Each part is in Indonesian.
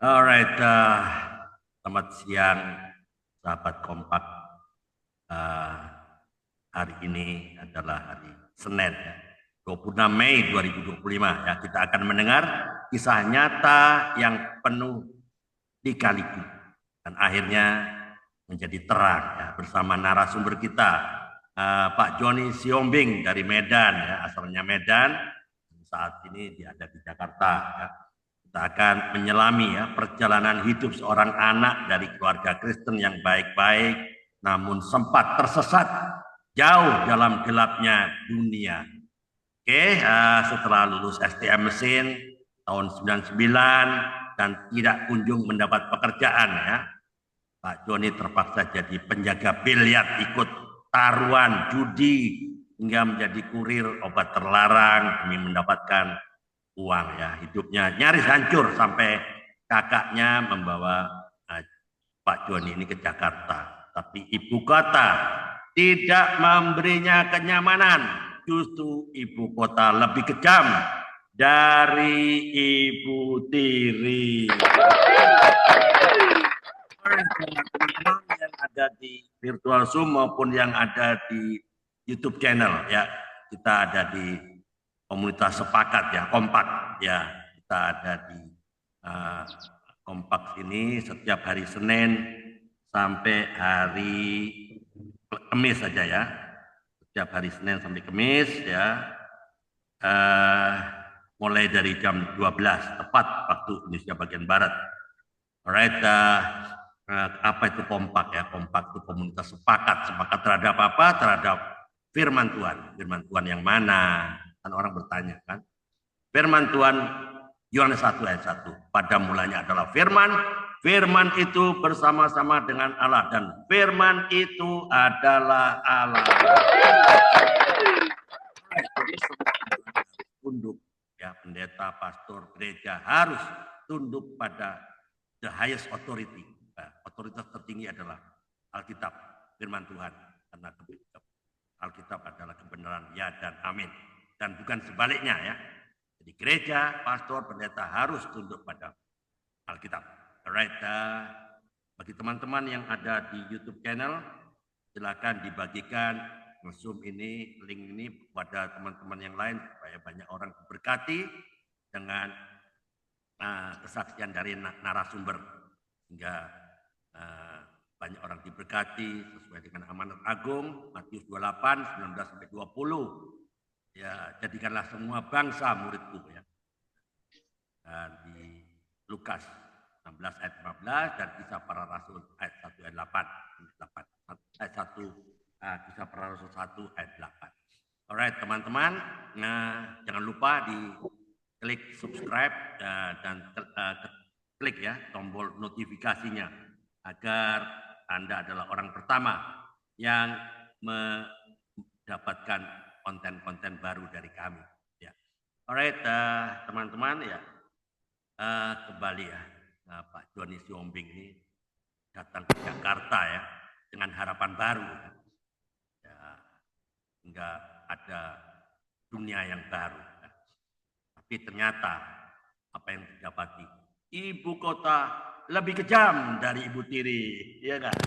Alright, selamat siang sahabat kompak. Eh, Hari ini adalah hari Senin, ya, 26 Mei 2025. Ya, kita akan mendengar kisah nyata yang penuh lika-liku dan akhirnya menjadi terang, ya, bersama narasumber kita, Pak Joni Siombing dari Medan, ya, asalnya Medan, saat ini dia ada di Jakarta. Ya. Kita akan menyelami, ya, perjalanan hidup seorang anak dari keluarga Kristen yang baik-baik, namun sempat tersesat jauh dalam gelapnya dunia. Oke, setelah lulus STM mesin tahun 99 dan tidak kunjung mendapat pekerjaan, ya, Pak Joni terpaksa jadi penjaga biliar, ikut taruhan, judi, hingga menjadi kurir obat terlarang demi mendapatkan uang. Ya, hidupnya nyaris hancur sampai kakaknya membawa Pak Joni ini ke Jakarta. Tapi ibu kota tidak memberinya kenyamanan. Justru ibu kota lebih kejam dari ibu tiri. Teman-teman yang ada di virtual Zoom maupun yang ada di YouTube channel, ya, kita ada di komunitas sepakat, ya, kompak, ya, kita ada di uh, kompak ini setiap hari Senin sampai hari Kamis saja, ya, setiap hari Senin sampai Kamis, ya, uh, mulai dari jam 12 tepat waktu Indonesia bagian barat. Alright, apa itu kompak, ya? Kompak itu komunitas sepakat. Sepakat terhadap apa? Terhadap firman Tuhan. Firman Tuhan yang mana? Kan orang bertanya, kan? Firman Tuhan Yohanes 1 ayat 1. Pada mulanya adalah firman. Firman itu bersama-sama dengan Allah. Dan firman itu adalah Allah. Jadi tunduk, ya, pendeta, pastor, gereja harus tunduk pada the highest authority. Otoritas tertinggi adalah Alkitab, firman Tuhan. Karena Alkitab adalah kebenaran, ya dan amin. Dan bukan sebaliknya, ya. Jadi gereja, pastor, pendeta harus tunduk pada Alkitab. Alright, bagi teman-teman yang ada di YouTube channel, silakan dibagikan Zoom ini, link ini kepada teman-teman yang lain supaya banyak orang diberkati dengan kesaksian dari narasumber, sehingga banyak orang diberkati sesuai dengan amanat agung Matius 28 19 sampai 20. Ya, jadikanlah semua bangsa muridku, ya. Dan di Lukas 16 ayat 15 dan Kisah Para Rasul ayat 1 ayat 8, ayat 1, Kisah Para Rasul 1 ayat 8. Alright, teman-teman, jangan lupa di klik subscribe dan klik, ya, tombol notifikasinya agar Anda adalah orang pertama yang mendapatkan konten-konten baru dari kami, ya. Alright, teman-teman, ya, kembali, ya, Pak Joni Siombing ini datang ke Jakarta, ya, dengan harapan baru, ya, hingga ada dunia yang baru, ya. Tapi ternyata apa yang didapati, ibu kota lebih kejam dari ibu tiri, ya kan?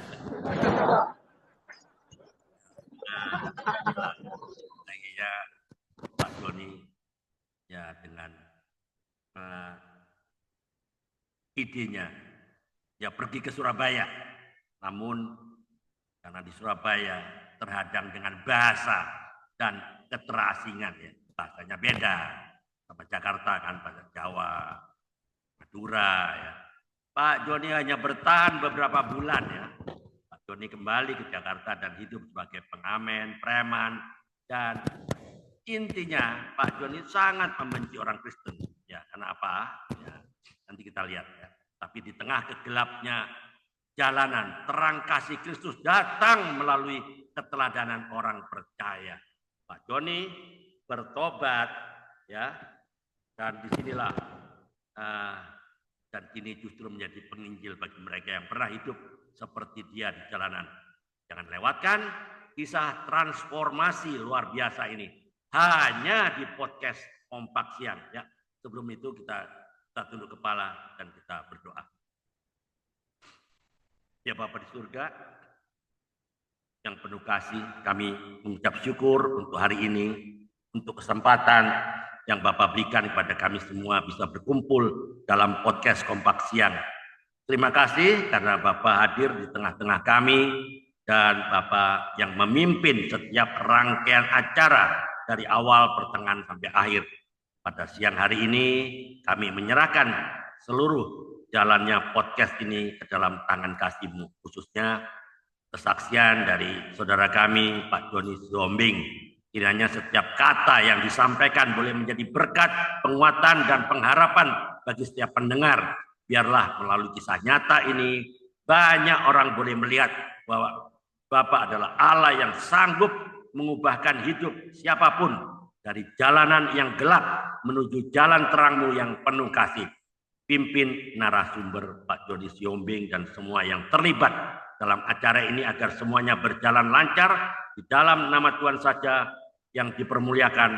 Ya, Pak Joni, ya, dengan idenya, ya, pergi ke Surabaya. Namun karena di Surabaya terhadang dengan bahasa dan keterasingan, ya, bahasanya beda sama Jakarta, kan, bahasa Jawa, Madura, ya. Pak Joni hanya bertahan beberapa bulan, ya. Pak Joni kembali ke Jakarta dan hidup sebagai pengamen, preman, dan intinya Pak Joni sangat membenci orang Kristen, ya. Karena apa? Ya, nanti kita lihat, ya. Tapi di tengah kegelapnya jalanan, terang kasih Kristus datang melalui keteladanan orang percaya. Pak Joni bertobat, ya, dan disinilah dan kini justru menjadi penginjil bagi mereka yang pernah hidup seperti dia di jalanan. Jangan lewatkan kisah transformasi luar biasa ini hanya di podcast Kompak Siang, ya. Sebelum itu kita Kita tunduk kepala dan kita berdoa. Ya Bapa di surga, yang penuh kasih, kami mengucap syukur untuk hari ini, untuk kesempatan yang Bapak berikan kepada kami semua bisa berkumpul dalam podcast Kompak Siang. Terima kasih karena Bapak hadir di tengah-tengah kami dan Bapak yang memimpin setiap rangkaian acara dari awal, pertengahan sampai akhir. Pada siang hari ini kami menyerahkan seluruh jalannya podcast ini ke dalam tangan kasih-Mu, khususnya kesaksian dari saudara kami Pak Joni Siombing. Kiranya setiap kata yang disampaikan boleh menjadi berkat, penguatan, dan pengharapan bagi setiap pendengar. Biarlah melalui kisah nyata ini banyak orang boleh melihat bahwa Bapak adalah Allah yang sanggup mengubahkan hidup siapapun dari jalanan yang gelap menuju jalan terang-Mu yang penuh kasih. Pimpin narasumber Pak Joni Siombing dan semua yang terlibat dalam acara ini agar semuanya berjalan lancar di dalam nama Tuhan saja yang dipermuliakan.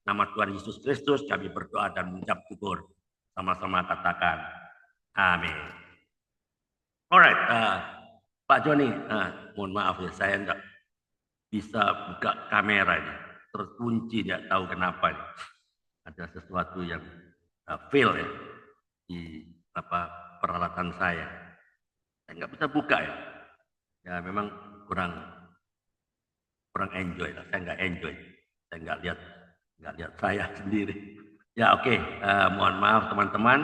Nama Tuhan Yesus Kristus kami berdoa dan mengucap syukur. Sama-sama katakan amin. Alright, Pak Joni, mohon maaf ya, saya enggak bisa buka kamera ini, terkunci, tidak tahu kenapa ini. Ada sesuatu yang fail ya di peralatan saya nggak bisa buka ya. Ya memang kurang enjoy lah. Saya nggak enjoy. Saya nggak lihat saya sendiri. Ya oke. Mohon maaf teman-teman.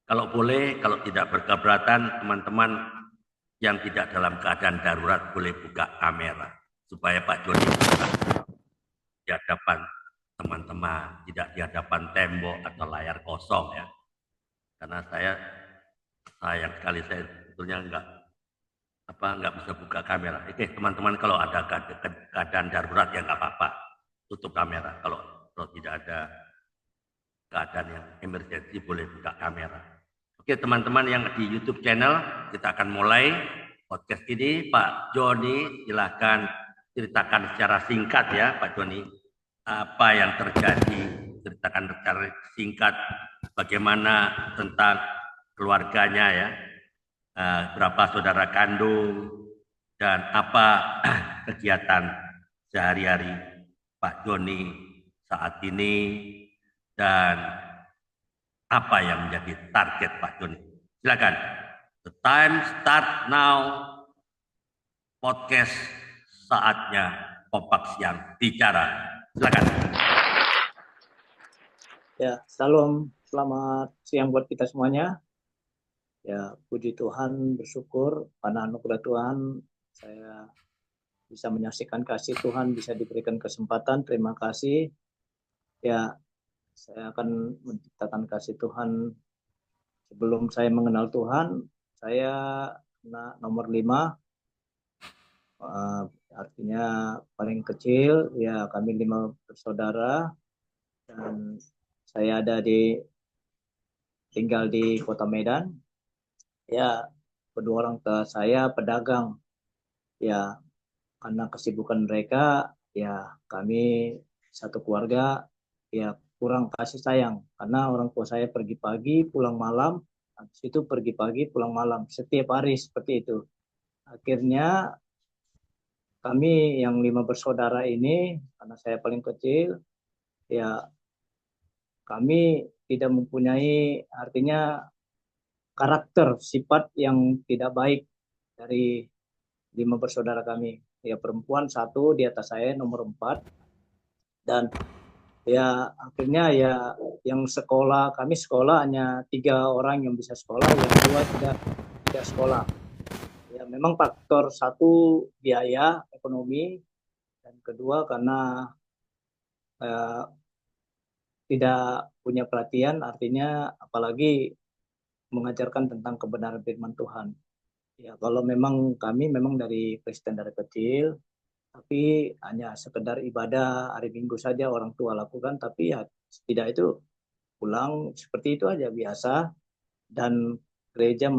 Kalau boleh, kalau tidak berkeberatan, teman-teman yang tidak dalam keadaan darurat boleh buka kamera supaya Pak Joni di hadapan teman-teman, tidak di hadapan tembok atau layar kosong ya. Karena saya sayang sekali, saya sebetulnya nggak bisa buka kamera. Oke teman-teman, kalau ada keadaan darurat ya nggak apa-apa, tutup kamera. Kalau tidak ada keadaan yang emergensi boleh buka kamera. Oke teman-teman yang di YouTube channel, kita akan mulai podcast ini. Pak Joni silahkan ceritakan secara singkat ya Pak Joni, apa yang terjadi, ceritakan secara singkat bagaimana tentang keluarganya ya, berapa saudara kandung, dan apa kegiatan sehari-hari Pak Joni saat ini, dan apa yang menjadi target Pak Joni. Silakan. The time start now. Podcast saatnya Kompak Siang bicara. Silakan. Ya, salam, selamat siang buat kita semuanya. Ya, puji Tuhan, bersyukur karena anugerah Tuhan saya bisa menyaksikan kasih Tuhan, bisa diberikan kesempatan. Terima kasih. Ya, saya akan menceritakan kasih Tuhan. Sebelum saya mengenal Tuhan, saya nomor 5, artinya paling kecil. Ya, kami 5 bersaudara dan saya tinggal di Kota Medan. Ya, kedua orang tua saya pedagang. Ya, karena kesibukan mereka, ya kami satu keluarga ya kurang kasih sayang. Karena orang tua saya pergi pagi, pulang malam, habis itu pergi pagi, pulang malam. Setiap hari seperti itu. Akhirnya kami yang 5 bersaudara ini, karena saya paling kecil, ya kami tidak mempunyai, artinya karakter, sifat yang tidak baik dari 5 bersaudara kami. Ya perempuan 1 di atas saya, nomor 4. Dan ya akhirnya ya yang sekolah, kami sekolah hanya 3 orang yang bisa sekolah, yang 2 tidak sekolah. Ya memang faktor 1 biaya ekonomi, dan kedua karena tidak punya perhatian, artinya apalagi mengajarkan tentang kebenaran firman Tuhan. Ya kalau memang kami memang dari Kristen dari kecil, tapi hanya sekedar ibadah hari Minggu saja orang tua lakukan, tapi ya tidak, itu pulang seperti itu aja biasa. Dan gereja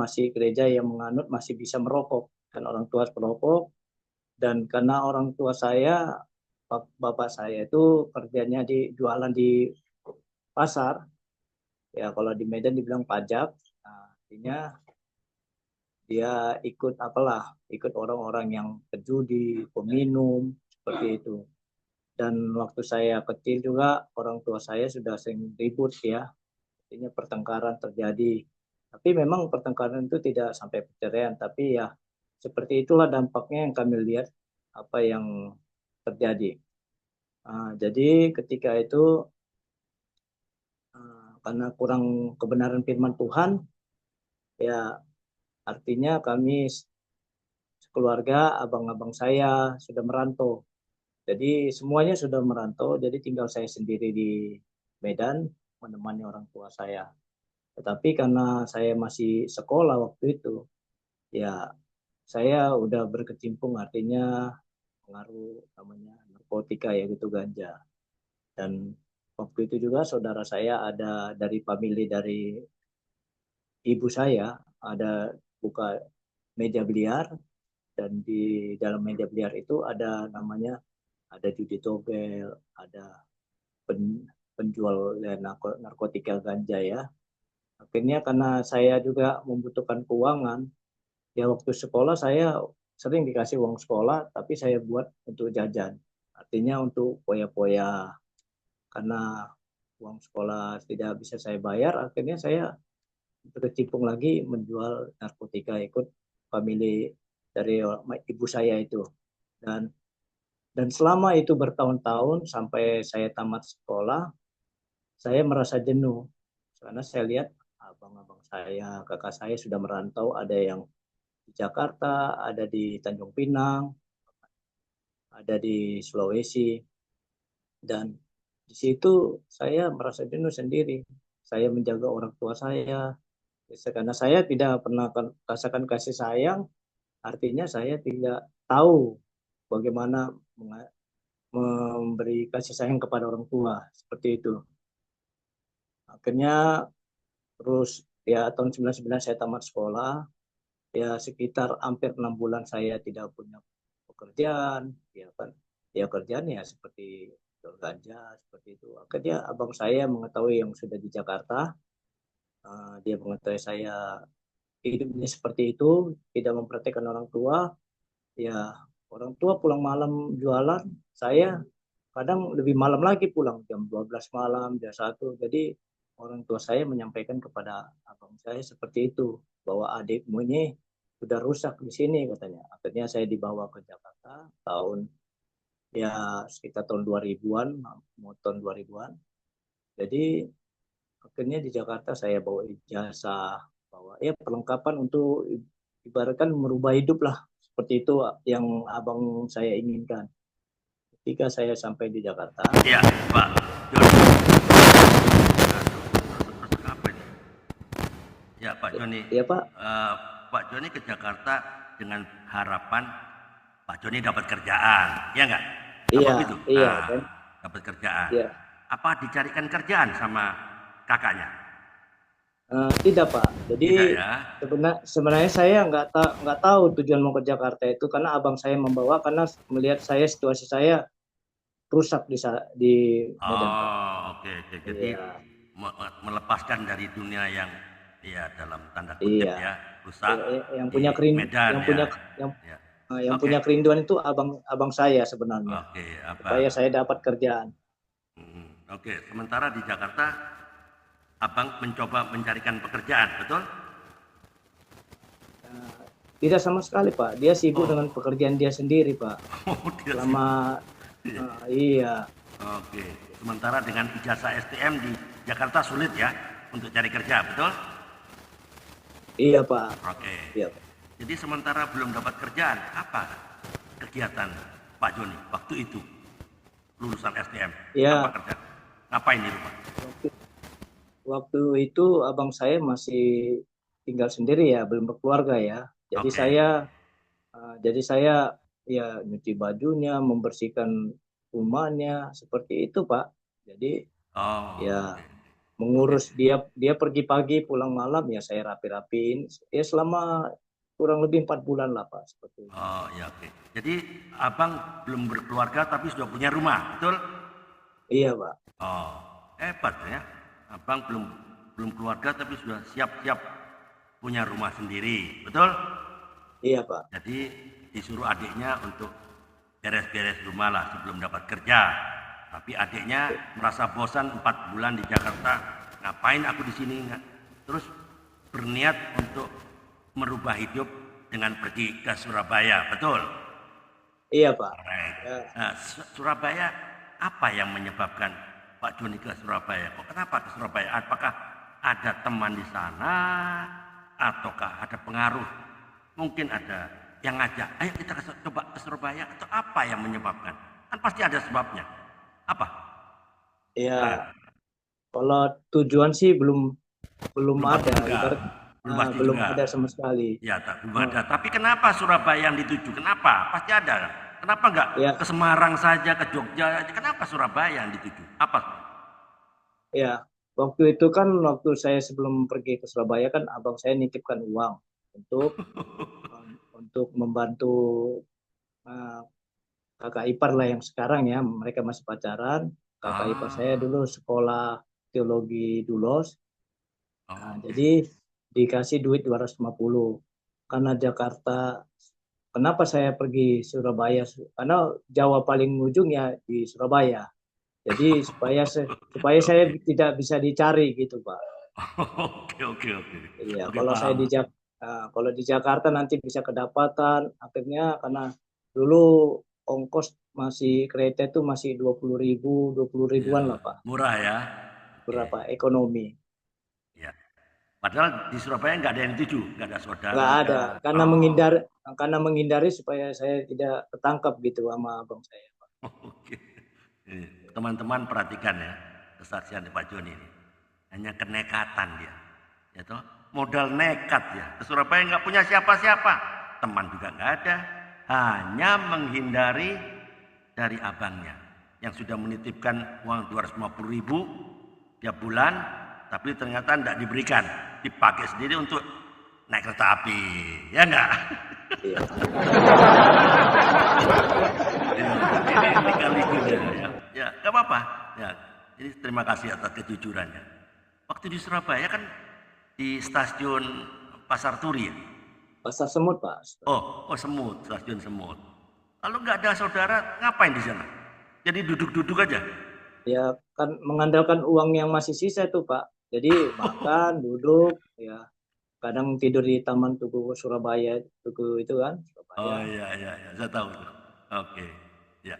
yang menganut masih bisa merokok, dan orang tua perokok. Dan karena orang tua saya, bapak saya itu kerjanya jualan di pasar, Ya kalau di Medan dibilang pajak, nah, artinya dia ikut apalah, ikut orang-orang yang berjudi, peminum, seperti itu. Dan waktu saya kecil juga orang tua saya sudah sering ribut ya, artinya pertengkaran terjadi. Tapi memang pertengkaran itu tidak sampai perceraian, tapi ya seperti itulah dampaknya yang kami lihat apa yang terjadi. Jadi ketika itu karena kurang kebenaran firman Tuhan, ya artinya kami keluarga abang-abang saya sudah merantau. Jadi semuanya sudah merantau, jadi tinggal saya sendiri di Medan menemani orang tua saya. Tetapi karena saya masih sekolah waktu itu, ya saya udah berkecimpung artinya pengaruh namanya narkotika ya gitu ganja. Dan waktu itu juga saudara saya ada dari famili dari ibu saya ada buka meja biliar dan di dalam meja biliar itu ada namanya ada judi togel, ada penjual ya, narkotika ganja ya. Akhirnya karena saya juga membutuhkan keuangan, ya waktu sekolah saya sering dikasih uang sekolah, tapi saya buat untuk jajan. Artinya untuk poya-poya. Karena uang sekolah tidak bisa saya bayar, akhirnya saya berkecimpung lagi menjual narkotika ikut famili dari ibu saya itu. Dan selama itu bertahun-tahun sampai saya tamat sekolah, saya merasa jenuh karena saya lihat abang-abang saya, kakak saya sudah merantau, ada yang di Jakarta, ada di Tanjung Pinang, ada di Sulawesi, dan di situ saya merasa jenuh sendiri. Saya menjaga orang tua saya, karena saya tidak pernah rasakan kasih sayang, artinya saya tidak tahu bagaimana memberi kasih sayang kepada orang tua, seperti itu. Akhirnya terus ya tahun 99 saya tamat sekolah, ya sekitar hampir 6 bulan saya tidak punya pekerjaan, ya kan, ya kerjaan ya seperti ganja seperti itu. Akhirnya abang saya mengetahui yang sudah di Jakarta, dia mengetahui saya hidupnya seperti itu, tidak memperhatikan orang tua, ya orang tua pulang malam jualan, saya kadang lebih malam lagi pulang jam 12 malam, jam 1. Jadi orang tua saya menyampaikan kepada abang saya seperti itu, bahwa adikmu ini sudah rusak di sini katanya. Akhirnya saya dibawa ke Jakarta tahun ya sekitar tahun 2000-an, mau tahun 2000-an. Jadi akhirnya di Jakarta saya bawa ijazah, bawa ya perlengkapan untuk ibaratkan merubah hidup lah. Seperti itu yang abang saya inginkan. Ketika saya sampai di Jakarta. Ya, Pak Joni. Apa ini? Ya, Pak Joni. Ya Pak. Pak Joni ke Jakarta dengan harapan Pak Joni dapat kerjaan, ya nggak? Apa Iya, begitu? iya kan? Dapat kerjaan. Iya. Apa dicarikan kerjaan sama kakaknya? Tidak Pak. Tidak Jadi ya? sebenarnya saya nggak tahu tujuan mau ke Jakarta itu karena abang saya membawa karena melihat saya situasi saya rusak di Medan Pak. Oh, oke, oke. Jadi Iya, melepaskan dari dunia yang ya dalam tanda kutip iya. ya rusak Yang di punya Medan yang ya. punya yang Ya. yang Oke, punya kerinduan itu abang saya sebenarnya oke. Apa? supaya saya dapat kerjaan. Oke. Sementara di Jakarta, abang mencoba mencarikan pekerjaan, betul? Eh, Tidak sama sekali Pak. Dia sibuk dengan Oh, pekerjaan dia sendiri Pak. oh dia sih. Selama iya, Oke. Sementara dengan ijazah STM di Jakarta sulit ya untuk cari kerja, betul? iya Pak. Oke. Iya Pak. Jadi sementara belum dapat kerjaan, apa kegiatan Pak Joni waktu itu lulusan STM? Apa Ya, kerja? Ngapain di rumah? waktu, waktu itu abang saya masih tinggal sendiri ya, belum berkeluarga ya. Jadi Oke. saya ya nyuci bajunya, membersihkan rumahnya seperti itu Pak. Jadi Oh, ya oke. Oke. mengurus dia dia pergi pagi pulang malam ya saya rapi-rapiin ya selama kurang lebih 4 bulan lah Pak seperti itu. Oh, ya oke. Jadi abang belum berkeluarga tapi sudah punya rumah, betul? Iya Pak. Oh, hebat ya. Abang belum belum keluarga tapi sudah siap-siap punya rumah sendiri, betul? Iya, Pak. Jadi disuruh adiknya untuk beres-beres rumah lah sebelum dapat kerja. Tapi adiknya merasa bosan 4 bulan di Jakarta. Ngapain aku di sini? Terus berniat untuk merubah hidup dengan pergi ke Surabaya, betul? Iya, Pak. Right. Ya, Nah, Surabaya, apa yang menyebabkan Pak Joni ke Surabaya? Kok kenapa ke Surabaya? Apakah ada teman di sana ataukah ada pengaruh? Mungkin ada yang ngajak, ayo kita coba ke Surabaya, atau apa yang menyebabkan? Kan pasti ada sebabnya. Apa? ya, Nah, kalau tujuan sih belum belum belum pasti ada, juga. ibarat Belum pasti belum juga. ada sama sekali. Ya, belum Eh, ada. Tapi kenapa Surabaya yang dituju? Kenapa? Pasti ada. Kenapa enggak ya, ke Semarang saja, ke Jogja aja? Kenapa Surabaya yang dituju? Apa? ya. Waktu itu kan waktu saya sebelum pergi ke Surabaya kan abang saya nitipkan uang untuk untuk membantu eh, kakak ipar lah yang sekarang ya, mereka masih pacaran. Kakak ipar saya Ah, dulu sekolah teologi Dulos. Nah, oke. jadi dikasih duit 250. Karena Jakarta, kenapa saya pergi Surabaya? Karena Jawa paling ujung ya di Surabaya. Jadi supaya saya Oke. tidak bisa dicari gitu, Pak. Oke, oke, oke. Iya, Oke, kalau saya paham. kalau di Jakarta nanti bisa kedapatan. Akhirnya karena dulu ongkos masih kereta itu masih 20.000, 20 Ya, ribuan lah, Pak. murah ya. Oke. Berapa ekonomi? Ya. Padahal di Surabaya nggak ada yang dituju, nggak ada Nggak saudara ada, kah? karena Oh, menghindari supaya saya tidak ketangkap gitu sama abang saya. oke. Teman-teman perhatikan ya, kesaksian Pak Joni ini. Hanya kenekatan dia. Ya toh, modal nekat ya. Ke Surabaya nggak punya siapa-siapa. Teman juga nggak ada. Hanya menghindari dari abangnya yang sudah menitipkan uang 250.000 tiap bulan, tapi ternyata tidak diberikan, dipakai sendiri untuk naik kereta api, ya enggak? Iya, Ini kali ya, ya nggak apa-apa. Ya, jadi terima kasih atas kejujurannya. Waktu di Surabaya kan di stasiun Pasar Turi ya. Pasar Semut, Pak. Oh, Semut, stasiun Semut. Lalu nggak ada saudara, ngapain di sana? Jadi duduk-duduk aja. Ya kan mengandalkan uang yang masih sisa itu, Pak. Jadi makan, duduk, ya kadang tidur di Taman Tugu Surabaya, Tugu itu kan, Oh Surabaya. iya, iya, iya, saya tahu tuh. Oke, ya,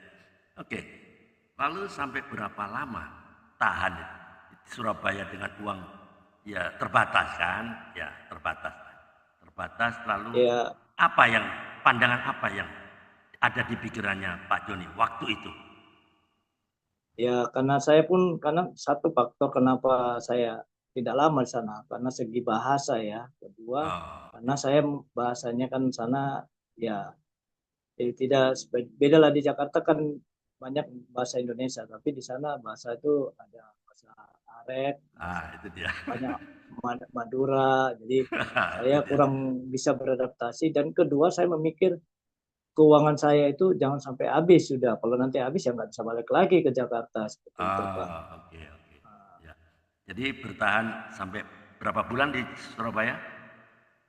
oke. Lalu sampai berapa lama tahan di Surabaya dengan uang ya terbatas kan? Ya terbatas, terbatas. Lalu Ya, apa yang pandangan apa yang ada di pikirannya Pak Joni waktu itu? ya karena saya pun karena satu faktor kenapa saya tidak lama di sana karena segi bahasa ya. Kedua, Oh, karena saya bahasanya kan sana ya tidak beda lah di Jakarta kan banyak bahasa Indonesia, tapi di sana bahasa itu ada bahasa Arab, bahasa itu dia. banyak Madura. Jadi Itu saya dia. kurang bisa beradaptasi dan kedua saya memikir keuangan saya itu jangan sampai habis sudah. Kalau nanti habis ya nggak bisa balik lagi ke Jakarta seperti itu, Pak. Oke, oke. Ya. Jadi bertahan sampai berapa bulan di Surabaya?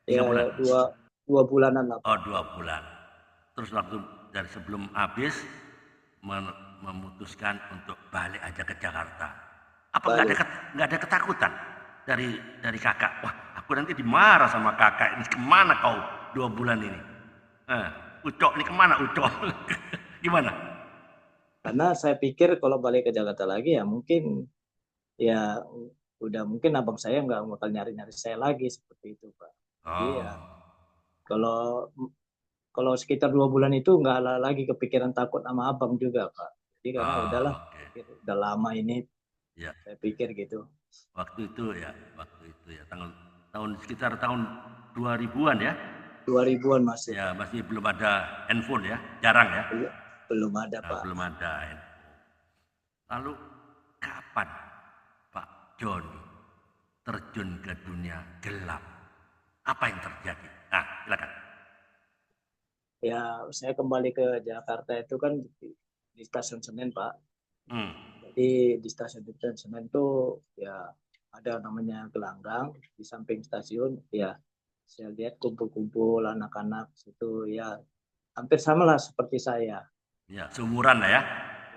Tiga Ya, bulan. ya dua bulanan lah, Oh, Pak. 2 bulan. Terus waktu dari sebelum habis memutuskan untuk balik aja ke Jakarta. Apa Balik. nggak ada ketakutan dari kakak? Wah, aku nanti dimarah sama kakak. Ini kemana kau 2 bulan ini? Eh, Ucok ini kemana Ucok? Gimana? Karena saya pikir kalau balik ke Jakarta lagi ya mungkin ya udah mungkin abang saya nggak bakal nyari-nyari saya lagi seperti itu, Pak. Jadi ya Oh, kalau kalau sekitar 2 bulan itu nggak ada lagi kepikiran takut sama abang juga, Pak. Jadi karena udahlah, oke. udah lama ini Ya, saya pikir gitu. waktu itu ya, tahun sekitar tahun 2000-an ya. 2000-an masih, Ya, Pak. masih belum ada handphone ya, jarang ya. Belum, belum ada, Nah, Pak. belum ada handphone. Lalu kapan Pak Joni terjun ke dunia gelap? Apa yang terjadi? Nah, silakan. Ya, saya kembali ke Jakarta itu kan di Stasiun Senen, Pak. Hmm. Jadi di Stasiun Senen itu ya ada namanya gelanggang di samping stasiun. Ya, saya lihat kumpul-kumpul anak-anak situ ya hampir sama lah seperti saya. Ya, seumuran lah ya. Ya,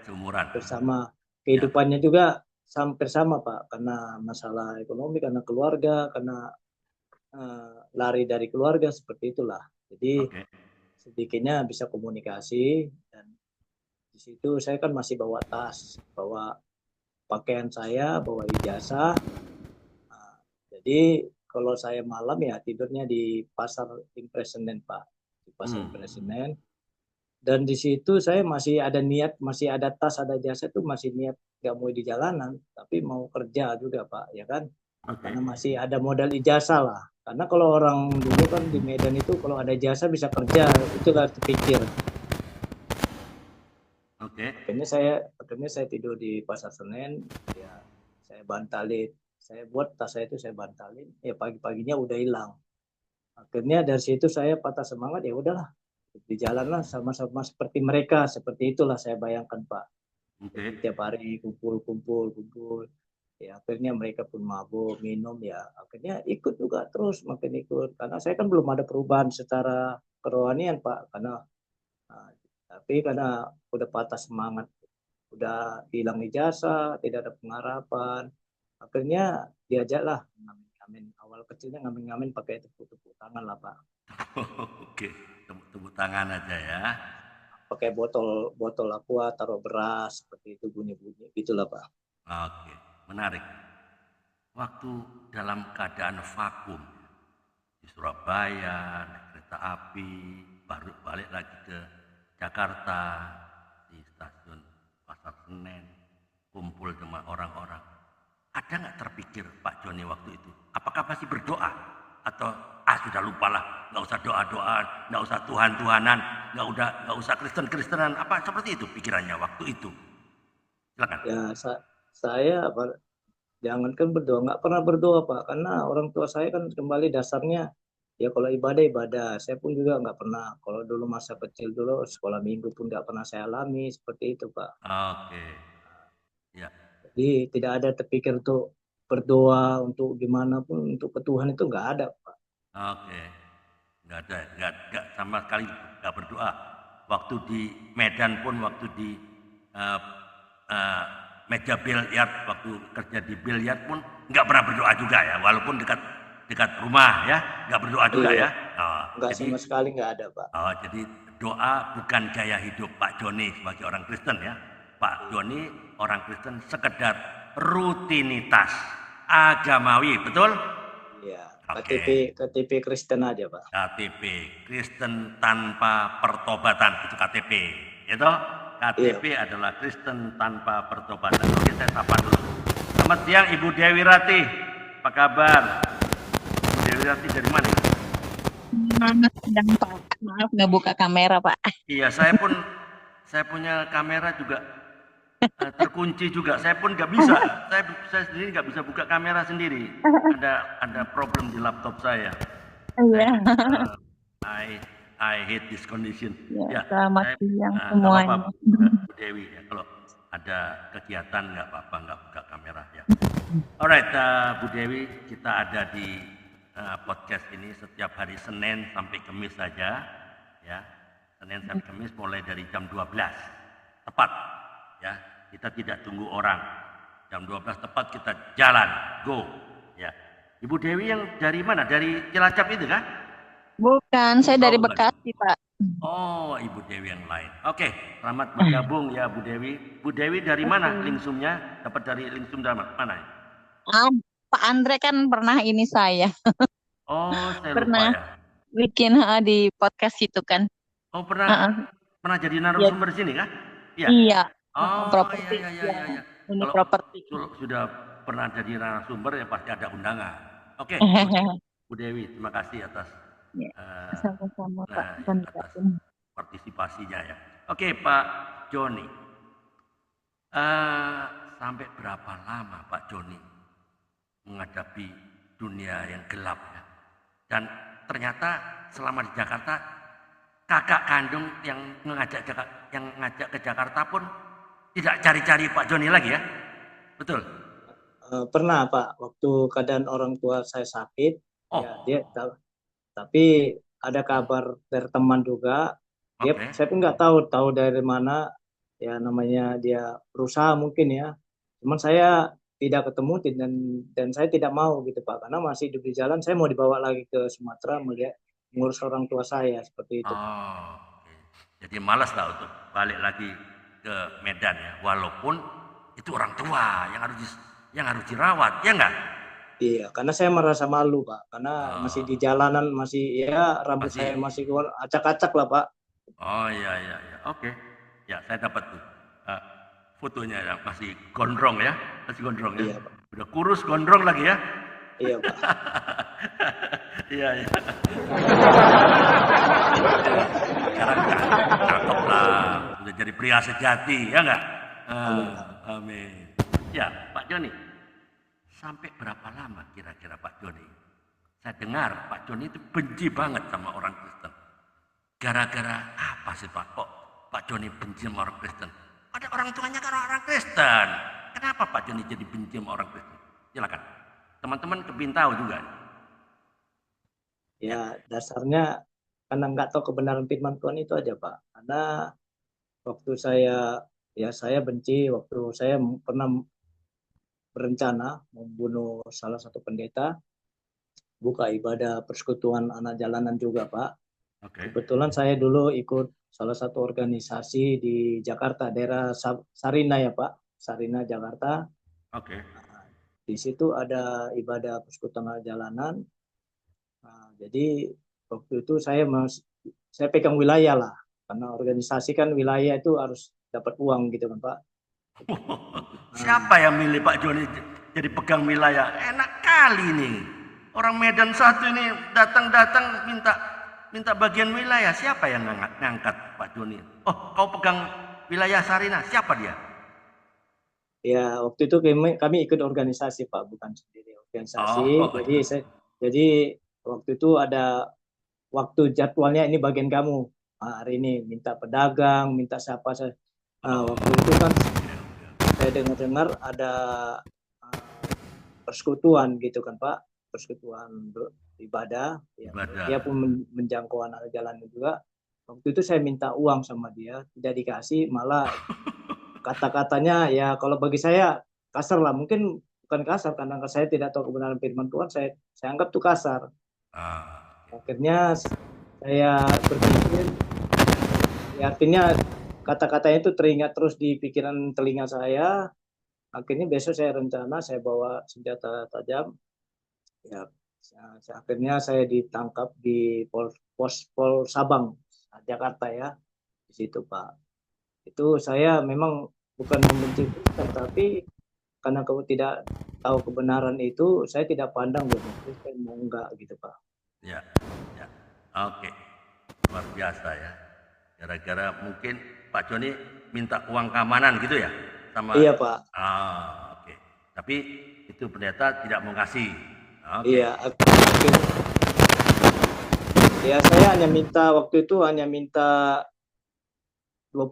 Seumuran. hampir sama. Ya, Kehidupannya juga hampir sama Pak, karena masalah ekonomi, karena keluarga, karena lari dari keluarga seperti itulah. Jadi oke. sedikitnya bisa komunikasi dan di situ saya kan masih bawa tas, bawa pakaian saya, bawa ijazah. Nah, jadi kalau saya malam ya tidurnya di pasar Impres Senen Pak, di pasar Hmm, Impres Senen. Dan di situ saya masih ada niat, masih ada tas, ada jasa itu masih niat nggak mau di jalanan, tapi mau kerja juga Pak, ya kan? oke. Karena masih ada modal ijazah lah. Karena kalau orang dulu kan di Medan itu kalau ada jasa bisa kerja, itu harus dipikir. Oke. Akhirnya saya tidur di Pasar Senen, ya saya bantalin, saya buat tas saya itu saya bantalin, ya pagi-paginya udah hilang. Akhirnya dari situ saya patah semangat, ya udahlah di jalan lah sama-sama seperti mereka, seperti itulah saya bayangkan Pak. Oke. Jadi tiap hari kumpul-kumpul, kumpul. Ya akhirnya mereka pun mabuk, minum ya. Akhirnya ikut juga terus makin ikut. Karena saya kan belum ada perubahan secara kerohanian Pak. Nah, tapi karena udah patah semangat, udah hilang ijazah, tidak ada pengharapan. Akhirnya diajaklah ngamen-ngamen. Awal kecilnya ngamen-ngamen pakai tepuk-tepuk tangan lah Pak. Oke. Tepuk tangan aja ya. Pakai botol botol aqua, taruh beras seperti itu bunyi-bunyi gitulah Pak. Oke. Menarik. Waktu dalam keadaan vakum di Surabaya, naik kereta api, baru balik lagi ke Jakarta di stasiun Pasar Senen, kumpul sama orang-orang. Ada nggak terpikir Pak Joni waktu itu? Apakah masih berdoa? Atau sudah lupalah, nggak usah doa-doa, nggak usah Tuhan-Tuhanan, nggak usah Kristen-Kristenan, apa seperti itu pikirannya waktu itu? Silakan. Ya saya jangankan berdoa, nggak pernah berdoa Pak, karena orang tua saya kan kembali dasarnya ya kalau ibadah ibadah. Saya pun juga nggak pernah. Kalau dulu masa kecil dulu sekolah minggu pun nggak pernah saya alami seperti itu Pak. Oke, ya, Jadi tidak ada terpikir untuk berdoa untuk gimana pun untuk ke Tuhan itu nggak ada Pak. oke. Nggak ada, nggak sama sekali nggak berdoa. Waktu di Medan pun, waktu di eh, eh, meja biliar, waktu kerja di biliar pun nggak pernah berdoa juga ya, walaupun dekat dekat rumah ya, nggak berdoa juga Iya, ya. Oh, nggak jadi, sama sekali nggak ada Pak. jadi doa bukan gaya hidup Pak Joni sebagai orang Kristen ya. Pak Joni orang Kristen sekedar rutinitas agamawi, betul? Iya, Oke. KTP Kristen aja Pak. KTP Kristen tanpa pertobatan itu KTP, itu Iya. KTP adalah Kristen tanpa pertobatan. Oke, saya sapa dulu. Selamat siang Ibu Dewi Rati, apa kabar? Ibu Dewi Rati dari mana? Sedang Pak. Maaf nggak buka kamera Pak. Iya, saya punya kamera juga terkunci juga. Saya pun nggak bisa. Saya sendiri nggak bisa buka kamera sendiri. Ada problem di laptop saya. Iya. I hate this condition. Ya, Ya, selamat saya siang nggak apa-apa, semuanya. Bu Dewi ya. Kalau ada kegiatan nggak apa-apa, nggak buka kamera ya. Alright, Bu Dewi, kita ada di podcast ini setiap hari Senin sampai Kamis saja, ya. Senin sampai Kamis mulai dari jam 12 tepat, ya. Kita tidak tunggu orang. Jam 12 tepat kita jalan, go, ya. Ibu Dewi yang dari mana? Dari Cilacap itu kan? Bukan, saya Oh, dari bukan. Bekasi Pak. Oh, Ibu Dewi yang lain. Oke, selamat bergabung ya Bu Dewi. Bu Dewi dari mana lingsumnya? Dapat dari lingsum dari mana? Ah, Pak Andre kan pernah ini saya Oh, saya lupa pernah ya. bikin di podcast itu kan. Oh, pernah Heeh. pernah jadi Ya, narasumber sini kah? Iya. iya. Oh, iya Properti iya iya ya, iya iya. ini Kalau properti. sudah pernah jadi narasumber ya pasti ada undangan. Oke, Bu Dewi, terima kasih atas Ya, eh, sama-sama Pak. ya, atas partisipasinya ya. Oke, Pak Joni. Eh, sampai berapa lama Pak Joni menghadapi dunia yang gelap ya? Dan ternyata selama di Jakarta kakak kandung yang ngajak ke Jakarta pun tidak cari-cari Pak Joni lagi ya? Betul? Pernah Pak, waktu keadaan orang tua saya sakit, ya dia Oh, tapi ada kabar dari teman juga, oke. saya pun nggak tahu dari mana, ya namanya dia berusaha mungkin ya, cuman saya tidak ketemu dan saya tidak mau gitu Pak, karena masih hidup di jalan, saya mau dibawa lagi ke Sumatera melihat mengurus orang tua saya seperti itu Pak. Oh, oke. Jadi malas lah untuk balik lagi ke Medan ya, walaupun itu orang tua yang harus dirawat, ya enggak? Iya, karena saya merasa malu Pak, karena masih di Oh, jalanan, masih ya rambut masih. saya masih acak-acak lah Pak. Oh iya iya iya. Oke. Ya, saya dapat tuh eh, fotonya ya, masih gondrong ya, masih gondrong ya. Iya Pak, Udah kurus gondrong lagi ya. iya Pak. Iya iya. Sekarang cakep lah, udah jadi pria sejati ya enggak? Amin. Amin. Ya, Pak Joni, sampai berapa lama kira-kira Pak Joni? Saya dengar Pak Joni itu benci banget sama orang Kristen. Gara-gara apa sih Pak? Kok Pak Joni benci sama orang Kristen? Ada orang tuanya kan orang Kristen. Kenapa Pak Joni jadi benci sama orang Kristen? Silakan. Teman-teman kepin tahu juga. Ya. Ya dasarnya karena nggak tahu kebenaran firman Tuhan itu aja Pak. Karena waktu saya benci waktu saya pernah berencana membunuh salah satu pendeta, buka ibadah persekutuan anak jalanan juga Pak. Oke. Kebetulan saya dulu ikut salah satu organisasi di Jakarta, daerah Sarina ya Pak, Sarina Jakarta. Oke. Di situ ada ibadah persekutuan anak jalanan. Nah, jadi waktu itu saya pegang wilayah lah, karena organisasi kan wilayah itu harus dapat uang gitu kan Pak. Nah, Siapa yang milih Pak Joni jadi pegang wilayah? Enak kali nih. Orang Medan satu ini datang-datang minta bagian wilayah. Siapa yang ngangkat Pak Joni? Oh, kau pegang wilayah Sarina. Siapa dia? ya waktu itu kami ikut organisasi Pak, bukan sendiri organisasi. Oh, Jadi waktu itu ada waktu jadwalnya ini bagian kamu. Nah, hari ini minta pedagang, minta siapa. Waktu itu kan saya dengar-dengar ada persekutuan gitu kan Pak, persekutuan ibadah. Ya, ibadah. dia pun menjangkau anak jalan juga. Waktu itu saya minta uang sama dia, tidak dikasih, malah kata-katanya ya kalau bagi saya kasar lah, mungkin bukan kasar karena saya tidak tahu kebenaran firman Tuhan, saya anggap itu kasar. Ah, Akhirnya saya berpikir, ya artinya kata-katanya itu teringat terus di pikiran telinga saya. Akhirnya besok saya rencana saya bawa senjata tajam. Ya, akhirnya saya ditangkap di Pol Sabang, Jakarta ya, di situ Pak. Itu saya memang bukan membenci Kristen, tapi karena kamu tidak tahu kebenaran itu, saya tidak pandang bahwa Kristen mau enggak gitu Pak. ya, ya. Oke, luar biasa ya. Gara-gara mungkin Pak Joni minta uang keamanan gitu ya, sama. Iya Pak. Oke. Tapi itu pendeta tidak mau kasih. Oke. Iya. Ya saya hanya minta waktu itu hanya minta 20.000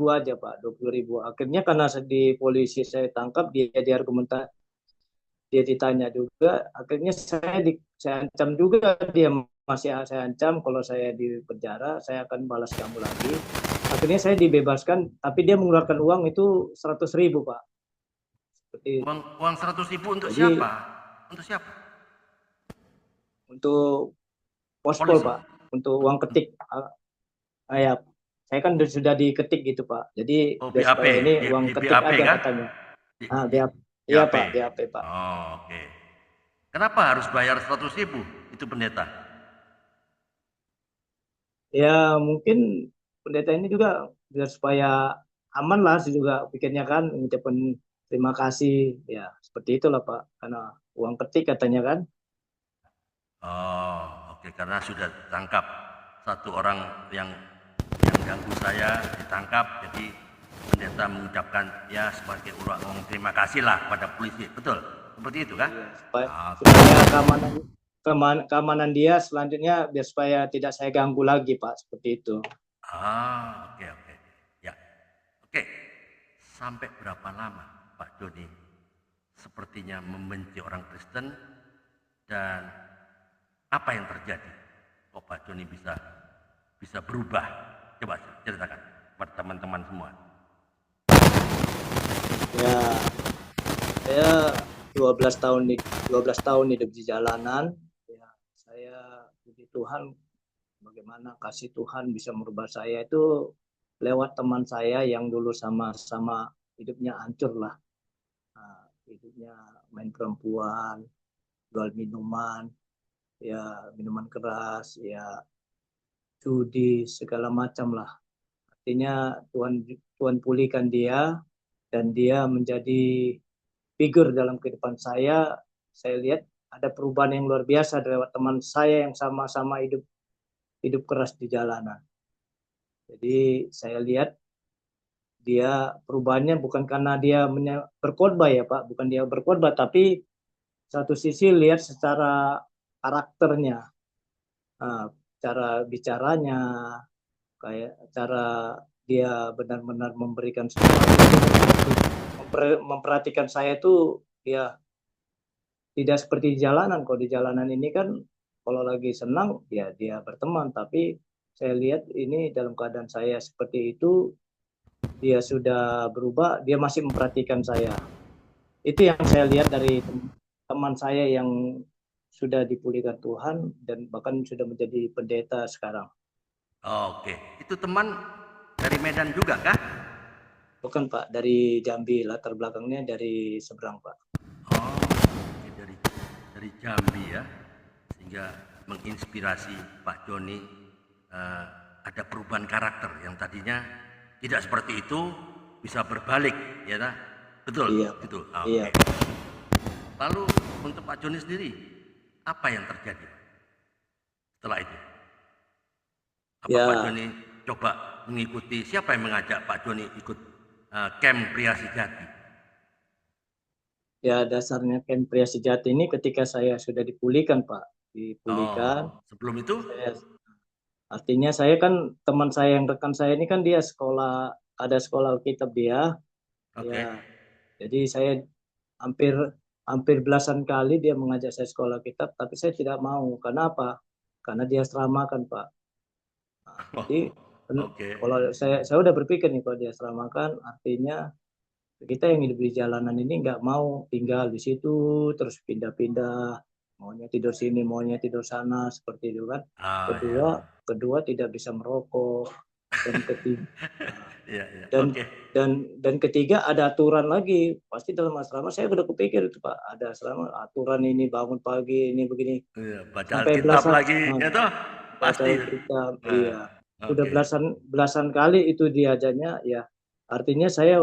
aja Pak, 20.000. Akhirnya karena di polisi saya tangkap, dia diargumentasi, dia ditanya juga, akhirnya saya ancam juga, dia masih saya ancam kalau saya di penjara saya akan balas kamu lagi. Akhirnya saya dibebaskan, tapi dia mengeluarkan uang itu 100.000 Pak. Seperti Uang 100.000 untuk jadi siapa? Untuk siapa? untuk pospol Polisi. Pak, untuk uang ketik. Ya, saya kan sudah diketik gitu Pak. Jadi Oh, biar BAP. supaya ini Di uang ketik BAP aja kan? katanya. Di, Ah, di iya BAP. Pak, BAP Pak. Oh, oke. Kenapa harus bayar 100.000? Itu pendeta. Ya mungkin pendeta ini juga biar supaya aman lah sih juga pikirnya kan, mengucapkan terima kasih ya seperti itulah Pak, karena uang ketik katanya kan. Oh, oke. Karena sudah tangkap satu orang yang ganggu saya ditangkap, jadi pendeta mengucapkan ya sebagai uang terima kasih lah pada polisi. Betul? Seperti itu kan? Iya, Oke. supaya keamanan dia selanjutnya biar supaya tidak saya ganggu lagi Pak, seperti itu. Oke, oke. Ya. Oke. Sampai berapa lama Pak Joni sepertinya membenci orang Kristen, dan apa yang terjadi? Kok Pak Joni bisa berubah? Coba ceritakan kepada teman-teman semua. Ya, saya 12 tahun hidup di jalanan. Ya, saya puji Tuhan bagaimana kasih Tuhan bisa merubah saya itu lewat teman saya yang dulu sama-sama hidupnya hancur lah. Nah, hidupnya main perempuan, jual minuman, ya minuman keras, ya judi, segala macam lah. Artinya Tuhan pulihkan dia dan dia menjadi figur dalam kehidupan saya. Saya lihat ada perubahan yang luar biasa lewat teman saya yang sama-sama hidup keras di jalanan. Jadi saya lihat dia perubahannya bukan karena dia berkhotbah ya Pak, bukan dia berkhotbah, tapi satu sisi lihat secara karakternya, cara bicaranya, kayak cara dia benar-benar memberikan sesuatu, memperhatikan saya itu ya tidak seperti di jalanan. Kalau di jalanan ini kan kalau lagi senang ya dia berteman, tapi saya lihat ini dalam keadaan saya seperti itu, dia sudah berubah, dia masih memperhatikan saya. Itu yang saya lihat dari teman saya yang sudah dipulihkan Tuhan dan bahkan sudah menjadi pendeta sekarang. Oke, itu teman dari Medan juga kah? Bukan Pak, dari Jambi, latar belakangnya dari seberang Pak. Oh, dari Jambi ya, sehingga menginspirasi Pak Joni ada perubahan karakter yang tadinya tidak seperti itu bisa berbalik, ya tak? Betul, Iya, gitu. iya. Oke. Lalu untuk Pak Joni sendiri, apa yang terjadi setelah itu? Apa Ya. Pak Joni coba mengikuti, siapa yang mengajak Pak Joni ikut camp Pria Sejati? Ya, dasarnya camp Pria Sejati ini ketika saya sudah dipulihkan Pak, dipulihkan. Oh, sebelum itu? Artinya saya kan teman saya yang rekan saya ini kan dia sekolah, ada sekolah Alkitab dia. Oke. Ya, jadi saya hampir belasan kali dia mengajak saya sekolah Alkitab, tapi saya tidak mau. Karena apa? Karena dia seramakan Pak. Nah, jadi kalau saya udah berpikir nih, kalau dia seramakan artinya kita yang hidup di jalanan ini nggak mau tinggal di situ terus pindah-pindah, maunya tidur sini maunya tidur sana seperti itu kan. Kedua tidak bisa merokok, dan ketiga dan ketiga ada aturan lagi. Pasti dalam asrama saya udah kepikir itu Pak, ada asrama aturan ini, bangun pagi ini begini, baca Alkitab lagi ya toh pasti. Iya, udah belasan kali itu diajarnya ya. Artinya saya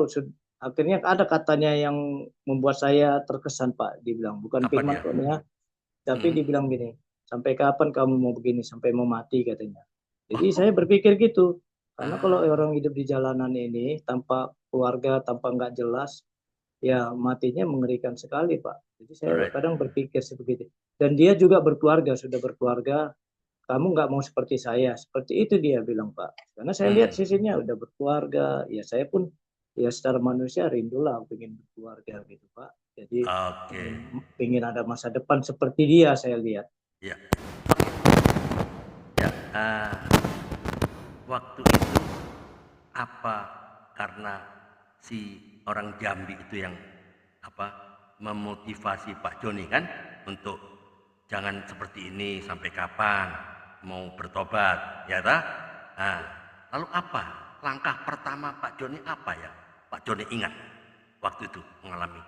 akhirnya ada katanya yang membuat saya terkesan Pak, dibilang bukan firman Tuhan ya, tapi dibilang gini, sampai kapan kamu mau begini, sampai mau mati katanya. Jadi saya berpikir gitu, karena kalau orang hidup di jalanan ini tanpa keluarga, tanpa nggak jelas, ya matinya mengerikan sekali Pak. Jadi saya kadang berpikir seperti itu. Dan dia juga berkeluarga, sudah berkeluarga, kamu nggak mau seperti saya, seperti itu dia bilang Pak. Karena saya lihat sisinya udah berkeluarga, ya saya pun ya secara manusia rindulah pengen berkeluarga gitu Pak. Jadi pengen ada masa depan seperti dia, saya lihat. Ya. Ya. Waktu itu apa karena si orang Jambi itu yang memotivasi Pak Joni kan untuk jangan seperti ini, sampai kapan mau bertobat, ya tak? Nah, lalu apa langkah pertama Pak Joni, apa ya Pak Joni ingat waktu itu mengalami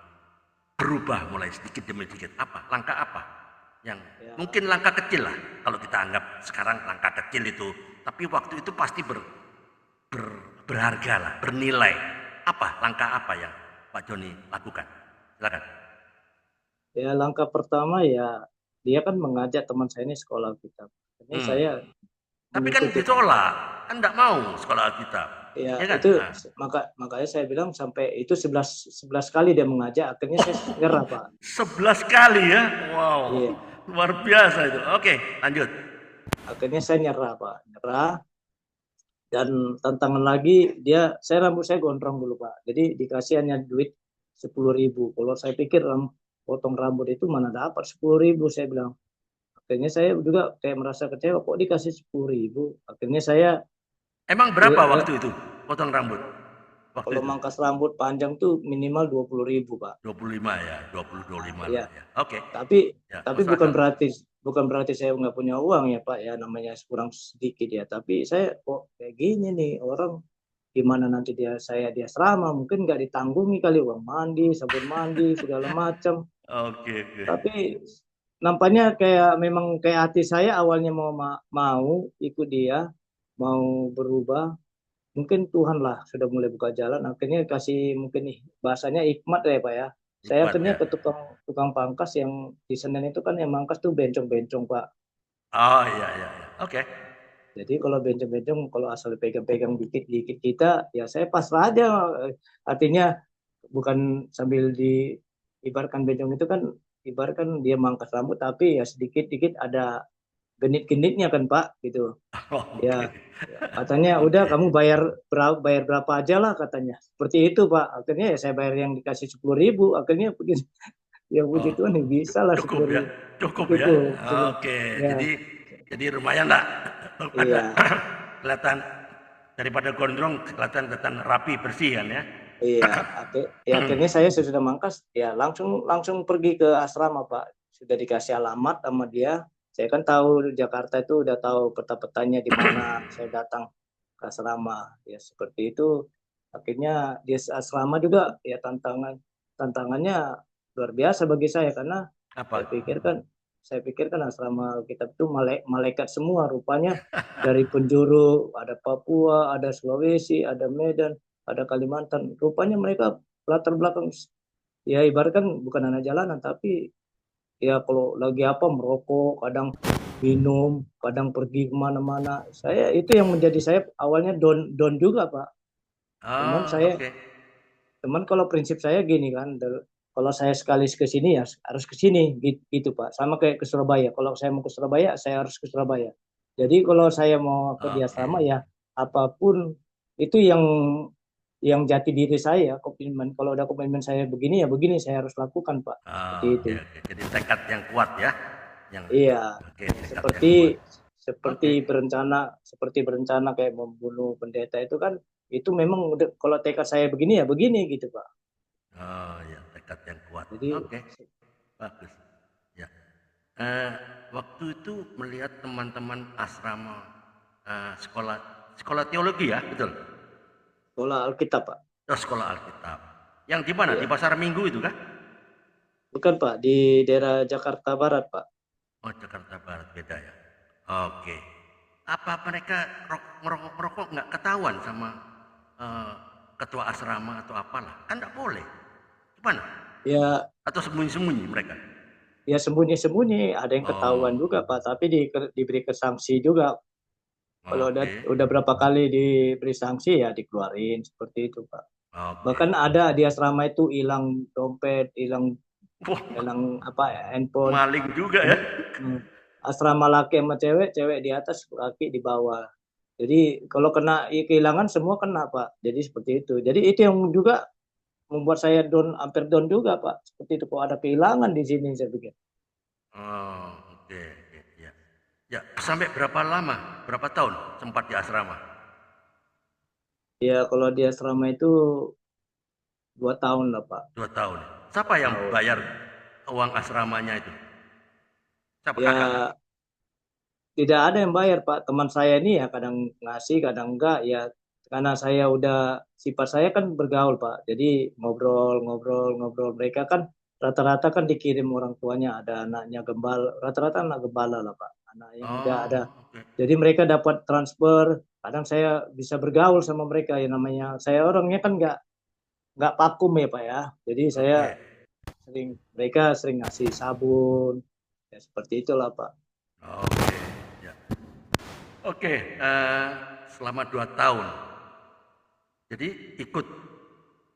berubah mulai sedikit demi sedikit? Apa langkah apa yang mungkin langkah kecil lah kalau kita anggap sekarang langkah kecil itu, tapi waktu itu pasti berharga lah, bernilai. Apa langkah apa yang Pak Joni lakukan? Silakan. Ya, langkah pertama ya dia kan mengajak teman saya ini sekolah Alkitab. Ini saya tapi kan ditolak, kan enggak mau sekolah Alkitab. Ya, ya kan? Itu makanya saya bilang sampai itu 11 kali dia mengajak, akhirnya saya nyerah Pak. 11 kali ya? Wow. Iya. Luar biasa itu. Oke, lanjut. Akhirnya saya nyerah Pak, nyerah. Dan tantangan lagi dia, rambut saya gondrong dulu Pak. Jadi dikasih hanya duit 10.000. Kalau saya pikir potong rambut itu mana dapat 10.000, saya bilang. Akhirnya saya juga kayak merasa kecewa, kok dikasih 10.000. Akhirnya saya Emang berapa waktu itu potong rambut? Waktu kalau itu mangkas rambut panjang tuh minimal 20.000, Pak. 25 ya, 20 25 Ya, lah ya. Oke. tapi Ya, tapi masuk akal. bukan berarti saya nggak punya uang ya Pak ya, namanya kurang sedikit ya. Tapi saya kok kayak gini nih orang, gimana nanti saya di asrama mungkin nggak ditanggungi kali uang mandi, sabun mandi segala macam. Oke, oke. Tapi nampaknya kayak memang kayak hati saya awalnya mau ikut dia, mau berubah. Mungkin Tuhan lah sudah mulai buka jalan. Akhirnya kasih mungkin nih bahasanya hikmat ya Pak ya. Saya Hikmat akhirnya ya. ke tukang tukang pangkas yang di Senen itu kan yang mangkas tuh bencong-bencong Pak. Oh iya, iya, iya. Oke. Jadi kalau bencong-bencong kalau asal pegang-pegang dikit-dikit kita ya saya pasrah aja. Artinya bukan sambil ibaratkan bencong itu kan ibaratkan dia mangkas rambut tapi ya sedikit-dikit ada genit-genitnya kan Pak gitu. Oke. Ya, katanya udah Oke. kamu bayar berapa aja lah katanya. Seperti itu Pak. Akhirnya ya saya bayar yang dikasih 10.000. Akhirnya begini, ya puji Oh, Tuhan ya bisa lah cukup sepuluh ya. ribu. Cukup ya. Cukup, cukup. Oke. Ya, Jadi lumayan lah. Ada iya, kelihatan daripada gondrong kelihatan rapi bersih kan ya. iya. Akhirnya saya sudah mangkas, ya langsung langsung pergi ke asrama Pak. Sudah dikasih alamat sama dia. Saya kan tahu Jakarta itu udah tahu peta-petanya di mana saya datang ke asrama. Ya seperti itu. Akhirnya di asrama juga ya tantangannya luar biasa bagi saya karena Apa? saya pikirkan saya pikirkan asrama kita itu malaikat semua rupanya, dari penjuru ada Papua, ada Sulawesi, ada Medan, ada Kalimantan. Rupanya mereka latar belakang ya ibaratkan bukan anak jalanan tapi ya kalau lagi apa merokok, kadang minum, kadang pergi kemana-mana. Saya itu yang menjadi saya awalnya don juga Pak. Cuman Oh, saya oke. Cuman kalau prinsip saya gini kan, kalau saya sekali ke sini ya harus ke sini gitu Pak. Sama kayak ke Surabaya. Kalau saya mau ke Surabaya, saya harus ke Surabaya. Jadi kalau saya mau ke di Oke. asrama ya apapun itu yang jati diri saya, komitmen. Kalau udah komitmen saya begini ya begini saya harus lakukan Pak. Seperti Oke, itu. oke. Jadi tekad yang kuat ya. Yang Iya, oke, tekad yang seperti kuat. seperti Oke. berencana kayak membunuh pendeta itu kan itu memang udah kalau tekad saya begini ya begini gitu Pak. Oh ya, tekad yang kuat. Jadi Oke, bagus. Ya. Eh, Waktu itu melihat teman-teman asrama sekolah sekolah teologi ya, betul? sekolah Alkitab, Pak. Oh, sekolah Alkitab. Yang di mana? Di Iya. Pasar Minggu itu kah? Bukan, Pak. Di daerah Jakarta Barat, Pak. Oh, Jakarta Barat beda ya. Oke. Apa mereka ngerokok nggak ketahuan sama eh, ketua asrama atau apalah? Kan nggak boleh. Gimana? Ya, Atau sembunyi-sembunyi mereka? ya sembunyi-sembunyi. Ada yang ketahuan Oh, juga, Pak. Tapi diberi sanksi juga. Kalau oke, udah berapa kali diberi sanksi, ya dikeluarin. Seperti itu, Pak. oke. Bahkan ada di asrama itu hilang dompet, hilang Wah, hilang apa handphone. maling juga ya. Hmm. Asrama laki sama cewek, cewek di atas, laki di bawah. Jadi kalau kena kehilangan semua kena Pak. Jadi seperti itu. Jadi itu yang juga membuat saya down, hampir down juga Pak. Seperti itu kok ada kehilangan di sini saya pikir. Oh, oke, oke, ya. Ya, sampai berapa lama? Berapa tahun sempat di asrama? Ya kalau di asrama itu 2 tahun lah Pak. 2 tahun. Siapa yang Tahun. bayar uang asramanya itu? Siapa kakak kah? Ya tidak ada yang bayar Pak. Teman saya ini ya kadang ngasih, kadang enggak. Ya karena saya udah sifat saya kan bergaul Pak. Jadi ngobrol. Mereka kan rata-rata kan dikirim orang tuanya ada anaknya gembala, rata-rata anak gembala lah Pak. Anak yang udah ada. Oh, oke. Jadi mereka dapat transfer. Kadang saya bisa bergaul sama mereka ya namanya. Saya orangnya kan nggak vakum ya Pak ya. Jadi saya Oke. mereka sering ngasih sabun. Ya seperti itulah Pak. Oke, ya. Oke, selama 2 tahun. Jadi ikut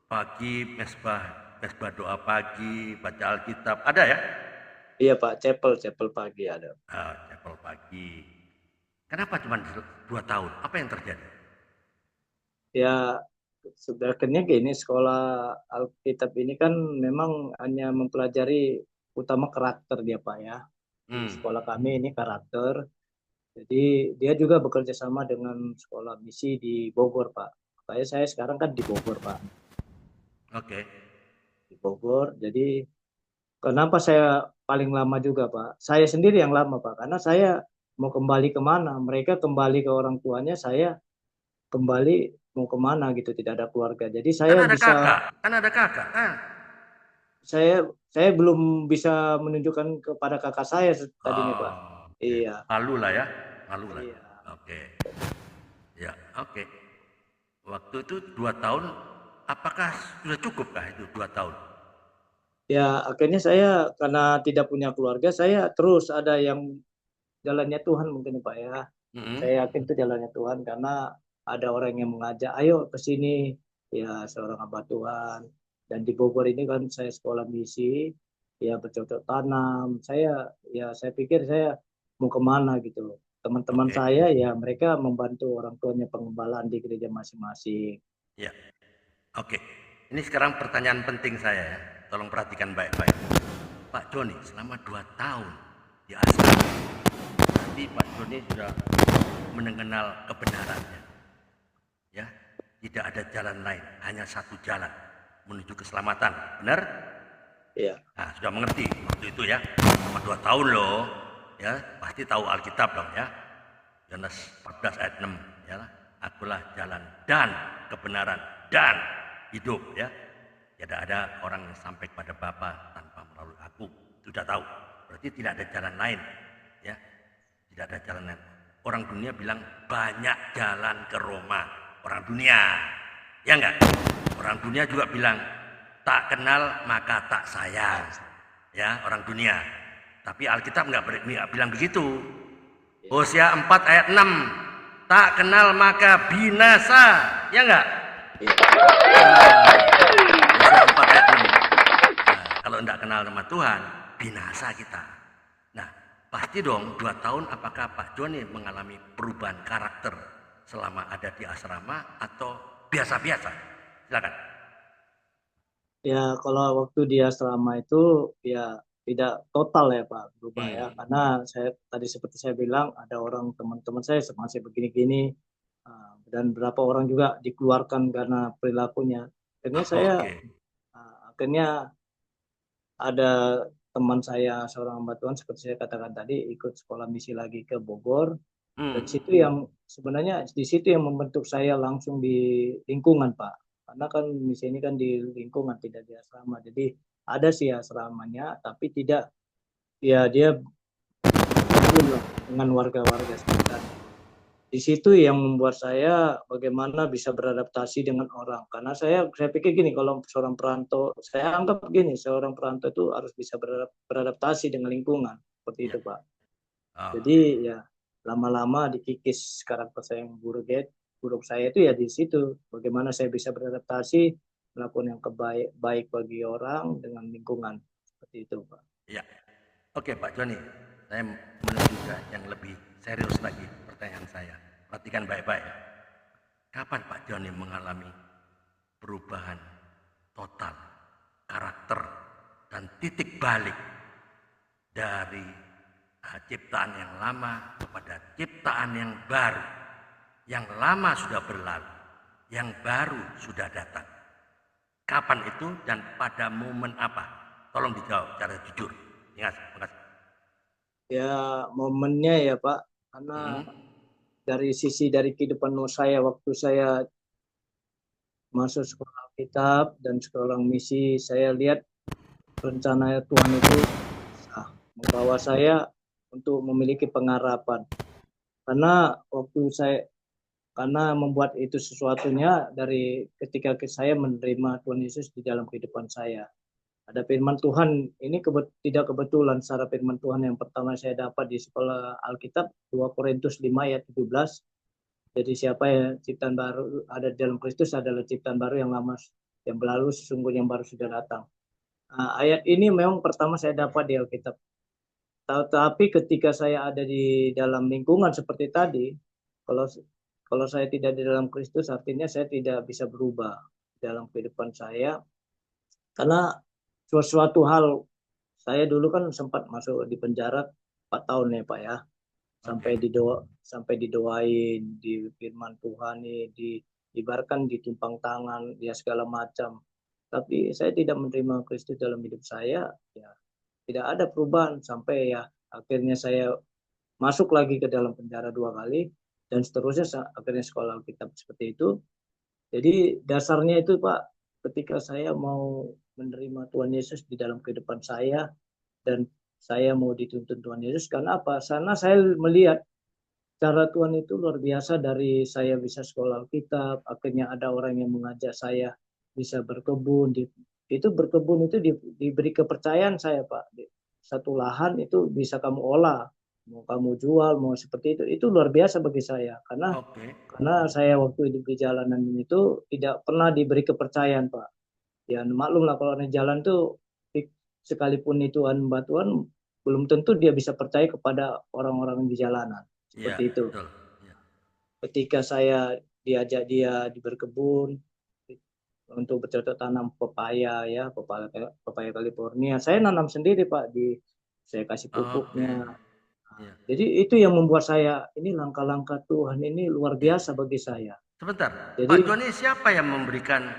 pagi mesbah, mesbah doa pagi, baca Alkitab, ada ya? Iya Pak, cepel pagi ada. Chapel pagi. Kenapa cuma 2 tahun? Apa yang terjadi? Ya sebenarnya gini, sekolah Alkitab ini kan memang hanya mempelajari utama karakter dia Pak ya. Di sekolah kami ini karakter. Jadi dia juga bekerja sama dengan sekolah misi di Bogor Pak. Kayak saya sekarang kan di Bogor Pak. Oke. Di Bogor. Jadi kenapa saya paling lama juga Pak? Saya sendiri yang lama Pak. Karena saya mau kembali kemana? Mereka kembali ke orang tuanya, saya kembali mau kemana gitu, tidak ada keluarga. Jadi Kan saya ada bisa, kakak, kan ada kakak kan. saya belum bisa menunjukkan kepada kakak saya tadinya Pak. Oke. Iya. Malu lah ya, malu lah. Iya. Oke. Ya, oke. Waktu itu 2 tahun, apakah sudah cukupkah itu 2 tahun? Ya akhirnya saya karena tidak punya keluarga, saya terus ada yang jalannya Tuhan mungkin Pak ya. Saya yakin itu jalannya Tuhan karena ada orang yang mengajak, ayo ke sini, ya seorang hamba Tuhan. Dan di Bogor ini kan saya sekolah misi, ya bercocok tanam. Saya pikir saya mau kemana gitu. Teman-teman Oke. saya ya mereka membantu orang tuanya pengembalaan di gereja masing-masing. Ya, oke. Ini sekarang pertanyaan penting saya ya. Tolong perhatikan baik-baik. Pak Joni selama 2 tahun di asrama, berarti Pak Joni sudah mengenal kebenarannya. Ya, tidak ada jalan lain, hanya satu jalan menuju keselamatan. Benar? Iya. Nah, sudah mengerti waktu itu ya. Selama 2 tahun loh. Ya, pasti tahu Alkitab dong ya. Yohanes 14 ayat 6 ya. Akulah jalan dan kebenaran dan hidup ya. Tidak ada orang yang sampai kepada Bapa tanpa melalui aku. Sudah tahu. Berarti tidak ada jalan lain ya. Tidak ada jalan lain. Orang dunia bilang banyak jalan ke Roma. Orang dunia. Ya enggak? Orang dunia juga bilang tak kenal maka tak sayang. Ya, orang dunia. Tapi Alkitab enggak bilang begitu. Hosea 4 ayat 6. Tak kenal maka binasa. Ya enggak? Hosea 4 ayat 6. Nah, kalau enggak kenal sama Tuhan, binasa kita. Nah, pasti dong 2 tahun apakah Pak Joni mengalami perubahan karakter selama ada di asrama atau biasa-biasa? Silakan. Ya kalau waktu di asrama itu ya tidak total ya Pak berubah ya, karena saya tadi seperti saya bilang ada orang teman-teman saya masih begini-gini, dan beberapa orang juga dikeluarkan karena perilakunya. Akhirnya ada teman saya seorang hamba Tuhan seperti saya katakan tadi ikut sekolah misi lagi ke Bogor. Dan situ yang sebenarnya di situ yang membentuk saya langsung di lingkungan Pak. Karena kan misi ini kan di lingkungan tidak di asrama. Jadi ada sih asramanya tapi tidak, ya dia belum dengan warga-warga sekitar. Di situ yang membuat saya bagaimana bisa beradaptasi dengan orang. Karena saya pikir gini, kalau seorang perantau, saya anggap gini, seorang perantau itu harus bisa beradaptasi dengan lingkungan. Seperti itu Pak. Jadi ya lama-lama dikikis karakter saya yang buruk saya itu ya di situ. Bagaimana saya bisa beradaptasi, melakukan yang baik bagi orang dengan lingkungan. Seperti itu Pak. Ya. Oke Pak Joni, saya menuju ke yang lebih serius lagi pertanyaan saya. Perhatikan baik-baik. Kapan Pak Joni mengalami perubahan total karakter dan titik balik dari ciptaan yang lama kepada ciptaan yang baru? Yang lama sudah berlalu, yang baru sudah datang. Kapan itu dan pada momen apa? Tolong dijawab secara jujur. Ingat, makasih. Ya momennya ya Pak, karena dari kehidupan saya waktu saya masuk sekolah Alkitab dan sekolah misi, saya lihat rencana Tuhan itu membawa saya untuk memiliki pengharapan. Karena membuat itu sesuatunya dari ketika saya menerima Tuhan Yesus di dalam kehidupan saya. Ada firman Tuhan, ini tidak kebetulan secara firman Tuhan yang pertama saya dapat di sekolah Alkitab, 2 Korintus 5 ayat 17. Jadi siapa yang ciptaan baru ada di dalam Kristus adalah ciptaan baru, yang lama yang berlalu sesungguhnya yang baru sudah datang. Ayat ini memang pertama saya dapat di Alkitab. Tapi ketika saya ada di dalam lingkungan seperti tadi, kalau kalau saya tidak di dalam Kristus, artinya saya tidak bisa berubah dalam kehidupan saya. Karena sesuatu hal, saya dulu kan sempat masuk di penjara 4 tahun ya Pak ya. Sampai didoain, di firman Tuhan nih, diibaratkan ditumpang tangan, ya segala macam. Tapi saya tidak menerima Kristus dalam hidup saya, ya tidak ada perubahan sampai ya akhirnya saya masuk lagi ke dalam penjara 2 kali dan seterusnya akhirnya sekolah Alkitab seperti itu. Jadi dasarnya itu Pak, ketika saya mau menerima Tuhan Yesus di dalam kehidupan saya dan saya mau dituntun Tuhan Yesus, karena apa? Karena saya melihat cara Tuhan itu luar biasa. Dari saya bisa sekolah Alkitab, akhirnya ada orang yang mengajak saya bisa berkebun. Itu berkebun itu diberi kepercayaan saya Pak. Satu lahan itu bisa kamu olah, mau kamu jual, mau seperti itu luar biasa bagi saya. Karena saya waktu di perjalanan itu tidak pernah diberi kepercayaan Pak. Ya maklum lah kalau di jalan tuh sekalipun itu hamba Tuhan, belum tentu dia bisa percaya kepada orang-orang di jalanan. Seperti itu. Betul. Ketika saya diajak dia berkebun untuk bercocok tanam pepaya ya, pepaya California. Saya nanam sendiri Pak, saya kasih pupuknya. Jadi itu yang membuat saya, ini langkah-langkah Tuhan ini luar biasa bagi saya. Sebentar, Jadi, Pak Joni siapa yang memberikan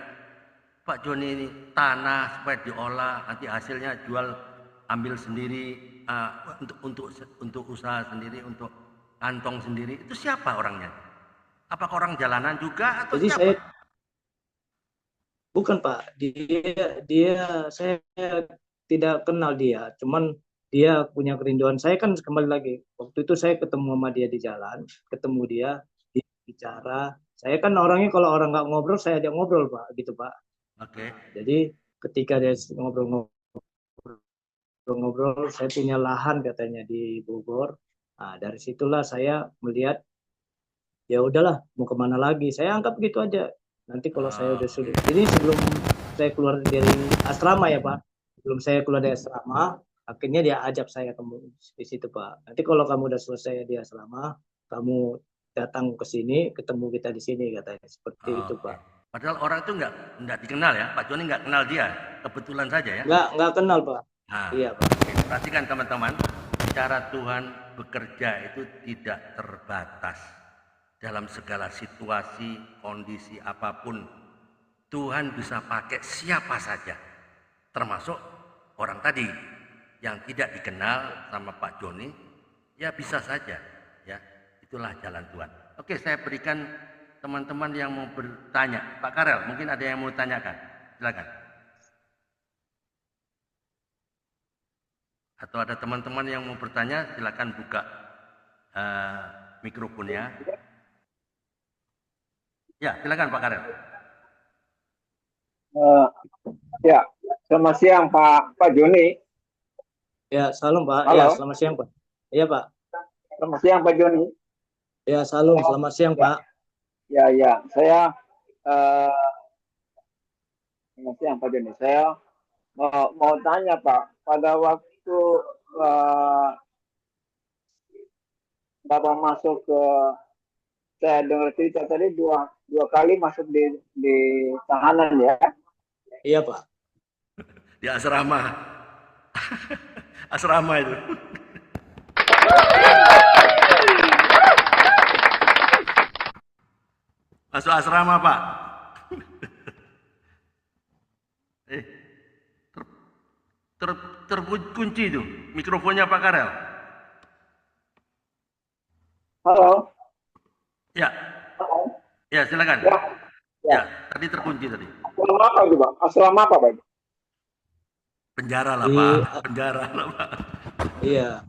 Pak Joni ini tanah supaya diolah, nanti hasilnya jual, ambil sendiri untuk usaha sendiri, untuk kantong sendiri? Itu siapa orangnya? Apakah orang jalanan juga atau jadi siapa? Bukan Pak, saya tidak kenal dia, cuman dia punya kerinduan. Saya kan kembali lagi, waktu itu saya ketemu sama dia di jalan, ketemu dia bicara. Saya kan orangnya kalau orang nggak ngobrol, saya ajak ngobrol Pak, gitu Pak. Jadi ketika dia ngobrol, saya punya lahan katanya di Bogor. Nah, dari situlah saya melihat, ya udahlah, mau kemana lagi? Saya anggap gitu aja. Nanti kalau saya udah sulit. Jadi sebelum saya keluar dari asrama ya Pak, sebelum saya keluar dari asrama, akhirnya dia ajak saya di situ Pak. Nanti kalau kamu udah selesai di asrama, kamu datang ke sini, ketemu kita di sini katanya. Seperti itu Pak. Padahal orang itu nggak dikenal ya, Pak Joni nggak kenal dia, kebetulan saja ya? Nggak kenal Pak. Nah, iya Pak. Perhatikan teman-teman, cara Tuhan bekerja itu tidak terbatas. Dalam segala situasi, kondisi apapun, Tuhan bisa pakai siapa saja, termasuk orang tadi yang tidak dikenal sama Pak Joni, ya bisa saja, ya itulah jalan Tuhan. Oke, saya berikan teman-teman yang mau bertanya. Pak Karel, mungkin ada yang mau tanyakan, silakan. Atau ada teman-teman yang mau bertanya, silakan buka mikrofonnya. Ya, silakan Pak Karel. Ya, selamat siang Pak Joni. Ya, salam Pak. Halo. Ya, selamat siang Pak. Iya Pak. Selamat siang Pak Joni. Ya, salam. Selamat siang Pak. Ya, saya selamat siang Pak Joni. Saya mau tanya Pak, pada waktu Bapak masuk ke, saya dengar cerita tadi dua kali masuk di tahanan ya? Iya Pak. Di asrama. Asrama itu. Masuk asrama Pak. Terkunci itu mikrofonnya Pak Karel. Halo. Ya. Ya, silakan. Ya, tadi terkunci tadi. Asrama apa itu Pak? Asrama apa Pak? Penjara lah Pak. Penjara lah Pak. Iya.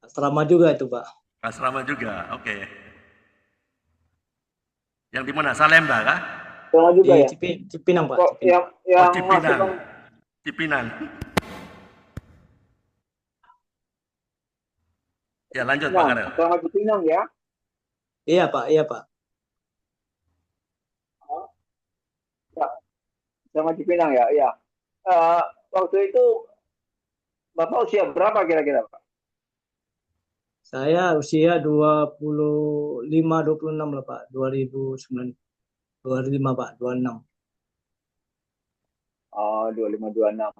Asrama juga itu Pak. Asrama juga, oke. Yang di mana? Salemba kah? Asrama juga ya? Cipinang Pak. Cipinang. Cipinang. Ya, lanjut Pak Karel. Asrama Cipinang ya? Iya Pak. Ya, sama Cipinang ya. Waktu itu Bapak usia berapa kira-kira Pak? Saya usia 25, 26 lah Pak. 2009, 25 Pak, 26. Oh, 25, 26.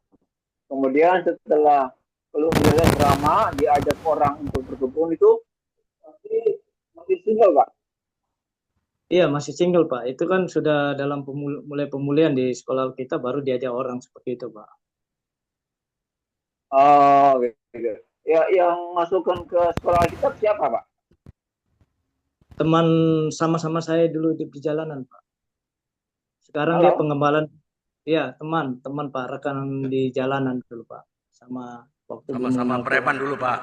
Kemudian setelah keluar drama, diajak orang untuk berkebun itu masih masih single, Pak. Iya masih single Pak. Itu kan sudah dalam mulai pemulihan di sekolah kita baru diajak orang seperti itu Pak. Oh, gitu. Ya, yang masukkan ke sekolah kita siapa, Pak? Teman sama-sama saya dulu di perjalanan Pak. Sekarang dia Halo? pengembalan. Iya teman Pak, rekan di jalanan dulu Pak. Sama waktu belum Sama-sama mengenal preman Tuhan. dulu Pak.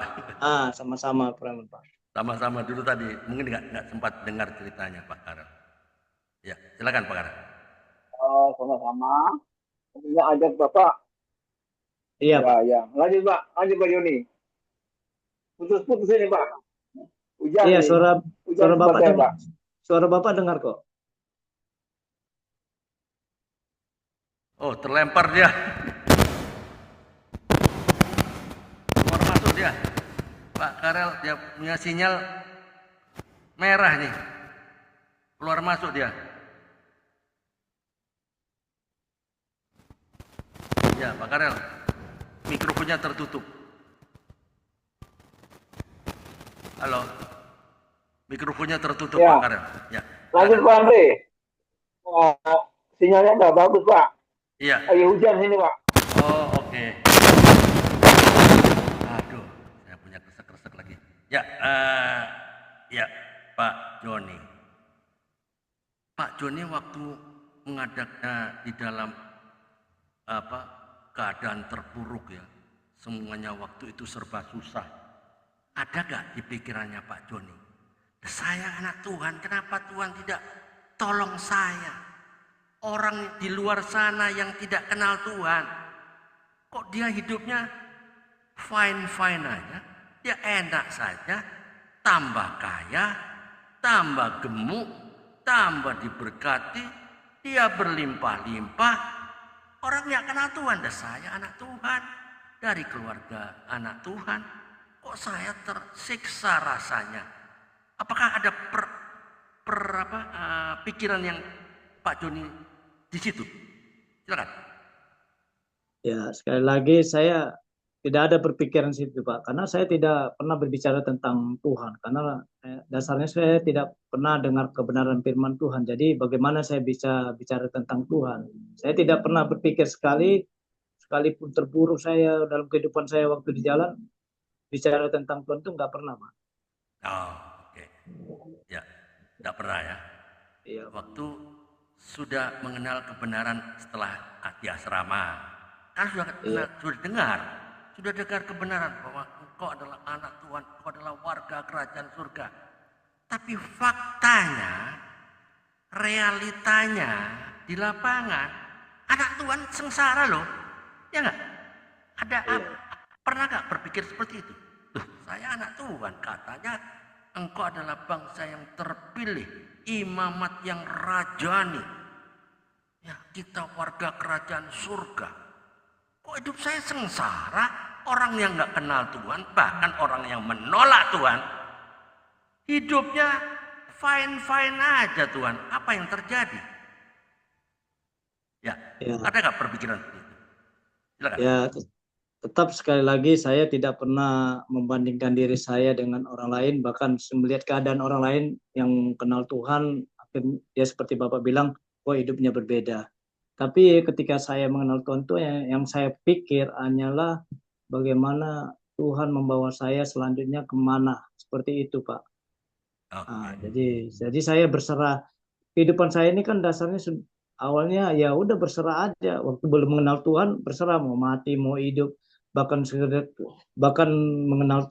Sama-sama preman Pak. Sama-sama dulu tadi. Mungkin nggak sempat dengar ceritanya Pak Karel. Ya, silakan Pak Karel. Oh, sama-sama. Kemudian ajak Bapak. Iya Ya, Pak. ya. Lanjut, Pak. Lanjut, Pak Joni. Putus-putus ini, Pak. Hujan Iya nih. suara Hujan tempat Bapak saya, Pak. suara Bapak dengar kok. Oh, terlempar dia. Keluar masuk dia. Pak Karel, dia punya sinyal merah nih. Keluar masuk dia. Ya, Pak Karel. Mikrofonnya tertutup. Halo. Mikrofonnya tertutup Ya. Pak Karel. Ya. Lanjut, Pak Andre. Oh, sinyalnya nggak bagus, Pak. Iya. Lagi hujan sini, Pak. Oh, oke. Aduh, saya punya kresek-kresek lagi. Ya, ya, Pak Joni. Pak Joni waktu mengadaknya di dalam keadaan terpuruk ya, semuanya waktu itu serba susah. Ada gak di pikirannya Pak Joni? Saya anak Tuhan, kenapa Tuhan tidak tolong saya? Orang di luar sana yang tidak kenal Tuhan, kok dia hidupnya fine-fine aja, dia enak saja, tambah kaya, tambah gemuk, tambah diberkati, dia berlimpah-limpah. Orang yang kenal Tuhan, dan saya anak Tuhan, dari keluarga anak Tuhan, kok saya tersiksa rasanya? Apakah ada pikiran yang Pak Joni di situ? Silakan. Ya, sekali lagi saya tidak ada berpikiran situ Pak, karena saya tidak pernah berbicara tentang Tuhan, karena dasarnya saya tidak pernah dengar kebenaran firman Tuhan. Jadi bagaimana saya bisa bicara tentang Tuhan? Saya tidak pernah berpikir sekalipun terburuk saya dalam kehidupan saya waktu di jalan, bicara tentang Tuhan itu nggak pernah Pak. Oh, oke. Ya, tidak pernah ya. Iya. Waktu sudah mengenal kebenaran setelah di asrama, kan sudah dengar kebenaran bahwa engkau adalah anak Tuhan, engkau adalah warga kerajaan surga. Tapi faktanya, realitanya di lapangan, anak Tuhan sengsara loh, ya nggak? Pernah nggak berpikir seperti itu? Saya anak Tuhan, katanya engkau adalah bangsa yang terpilih, imamat yang rajani. Ya, kita warga kerajaan surga. Kok hidup saya sengsara? Orang yang nggak kenal Tuhan, bahkan orang yang menolak Tuhan, hidupnya fine-fine aja Tuhan. Apa yang terjadi? Ya, ada nggak perpikiran itu? Silakan. Ya, tetap sekali lagi saya tidak pernah membandingkan diri saya dengan orang lain, bahkan melihat keadaan orang lain yang kenal Tuhan, dia seperti Bapak bilang, kok hidupnya berbeda. Tapi ketika saya mengenal Tuhan itu yang saya pikir hanyalah bagaimana Tuhan membawa saya selanjutnya kemana, seperti itu Pak. Jadi saya berserah. Kehidupan saya ini kan dasarnya awalnya ya udah berserah aja. Waktu belum mengenal Tuhan berserah, mau mati mau hidup, bahkan mengenal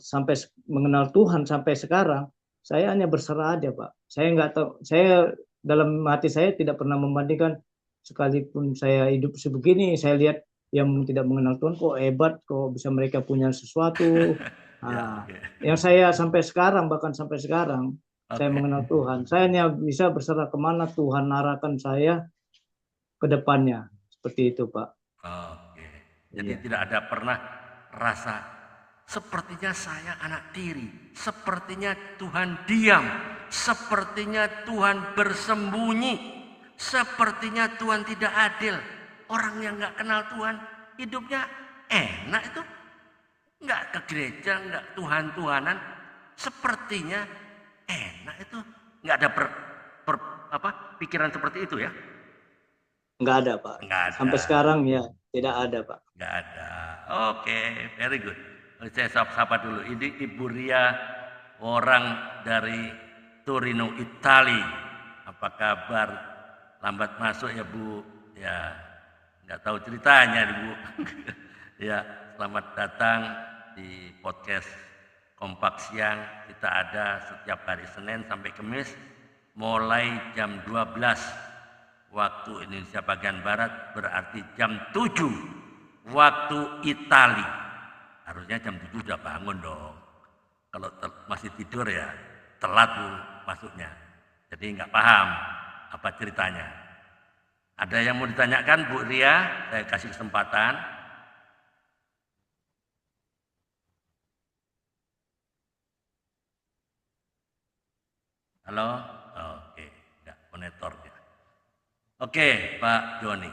Tuhan sampai sekarang saya hanya berserah aja Pak. Saya nggak tahu, saya dalam hati saya tidak pernah membandingkan. Sekalipun saya hidup sebegini, saya lihat yang tidak mengenal Tuhan kok hebat, kok bisa mereka punya sesuatu. Yang saya bahkan sampai sekarang saya mengenal Tuhan, saya hanya bisa berserah kemana Tuhan arahkan saya ke depannya, seperti itu Pak. Oke, jadi tidak ada pernah rasa Sepertinya saya anak tiri, sepertinya Tuhan diam, sepertinya Tuhan bersembunyi, sepertinya Tuhan tidak adil. Orang yang nggak kenal Tuhan, hidupnya enak itu, nggak ke gereja, nggak Tuhan-Tuhanan, sepertinya enak itu, nggak ada pikiran seperti itu ya? Nggak ada, Pak. Nggak ada. Sampai sekarang ya tidak ada, Pak. Nggak ada. Oke, very good. Saya sapa dulu. Ini Ibu Ria, orang dari Torino, Itali. Apa kabar? Lambat masuk ya Bu. Ya, nggak tahu ceritanya nih Bu. Ya, selamat datang di podcast Kompak Siang. Kita ada setiap hari Senin sampai Kamis, mulai jam 12 waktu Indonesia bagian Barat, berarti jam 7 waktu Itali. Harusnya jam 7 udah bangun dong. Kalau masih tidur ya telat Bu masuknya. Jadi nggak paham apa ceritanya. Ada yang mau ditanyakan Bu Ria? Saya kasih kesempatan. Halo? Oke, nggak monitor ya. Oke, Pak Joni.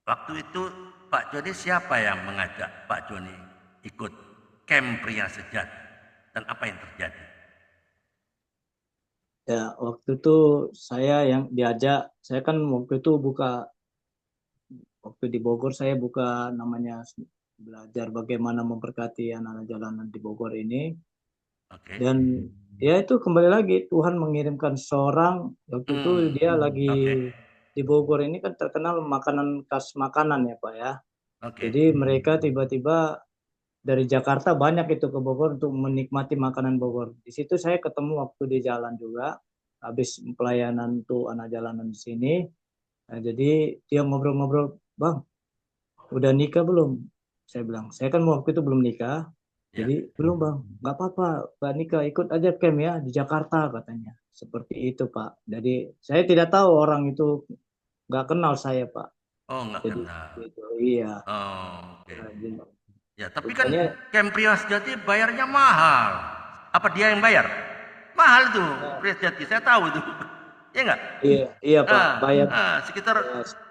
Waktu itu Pak Joni siapa yang mengajak Pak Joni ikut camp pria sejati? Dan apa yang terjadi? Ya, waktu itu saya yang diajak, saya kan waktu itu waktu di Bogor saya buka namanya belajar bagaimana memberkati anak-anak jalanan di Bogor ini. Oke. Dan ya itu kembali lagi Tuhan mengirimkan seorang, waktu itu dia lagi di Bogor ini kan terkenal makanan khas makanan ya Pak ya. Jadi mereka tiba-tiba dari Jakarta banyak itu ke Bogor untuk menikmati makanan Bogor. Di situ saya ketemu waktu di jalan juga, habis pelayanan tuh anak jalanan di sini. Nah, jadi dia ngobrol-ngobrol, Bang, udah nikah belum? Saya bilang, saya kan waktu itu belum nikah. Jadi belum Bang, nggak apa-apa, Pak nikah ikut aja camp ya di Jakarta katanya. Seperti itu Pak. Jadi saya tidak tahu orang itu nggak kenal saya Pak. Oh nggak kenal. Gitu, iya. Oh, oke. Nah, ya tapi kan camp pria sejati bayarnya mahal. Apa dia yang bayar? Mahal itu pria sejati, saya tahu itu. Ya enggak? Iya Pak, bayar. Sekitar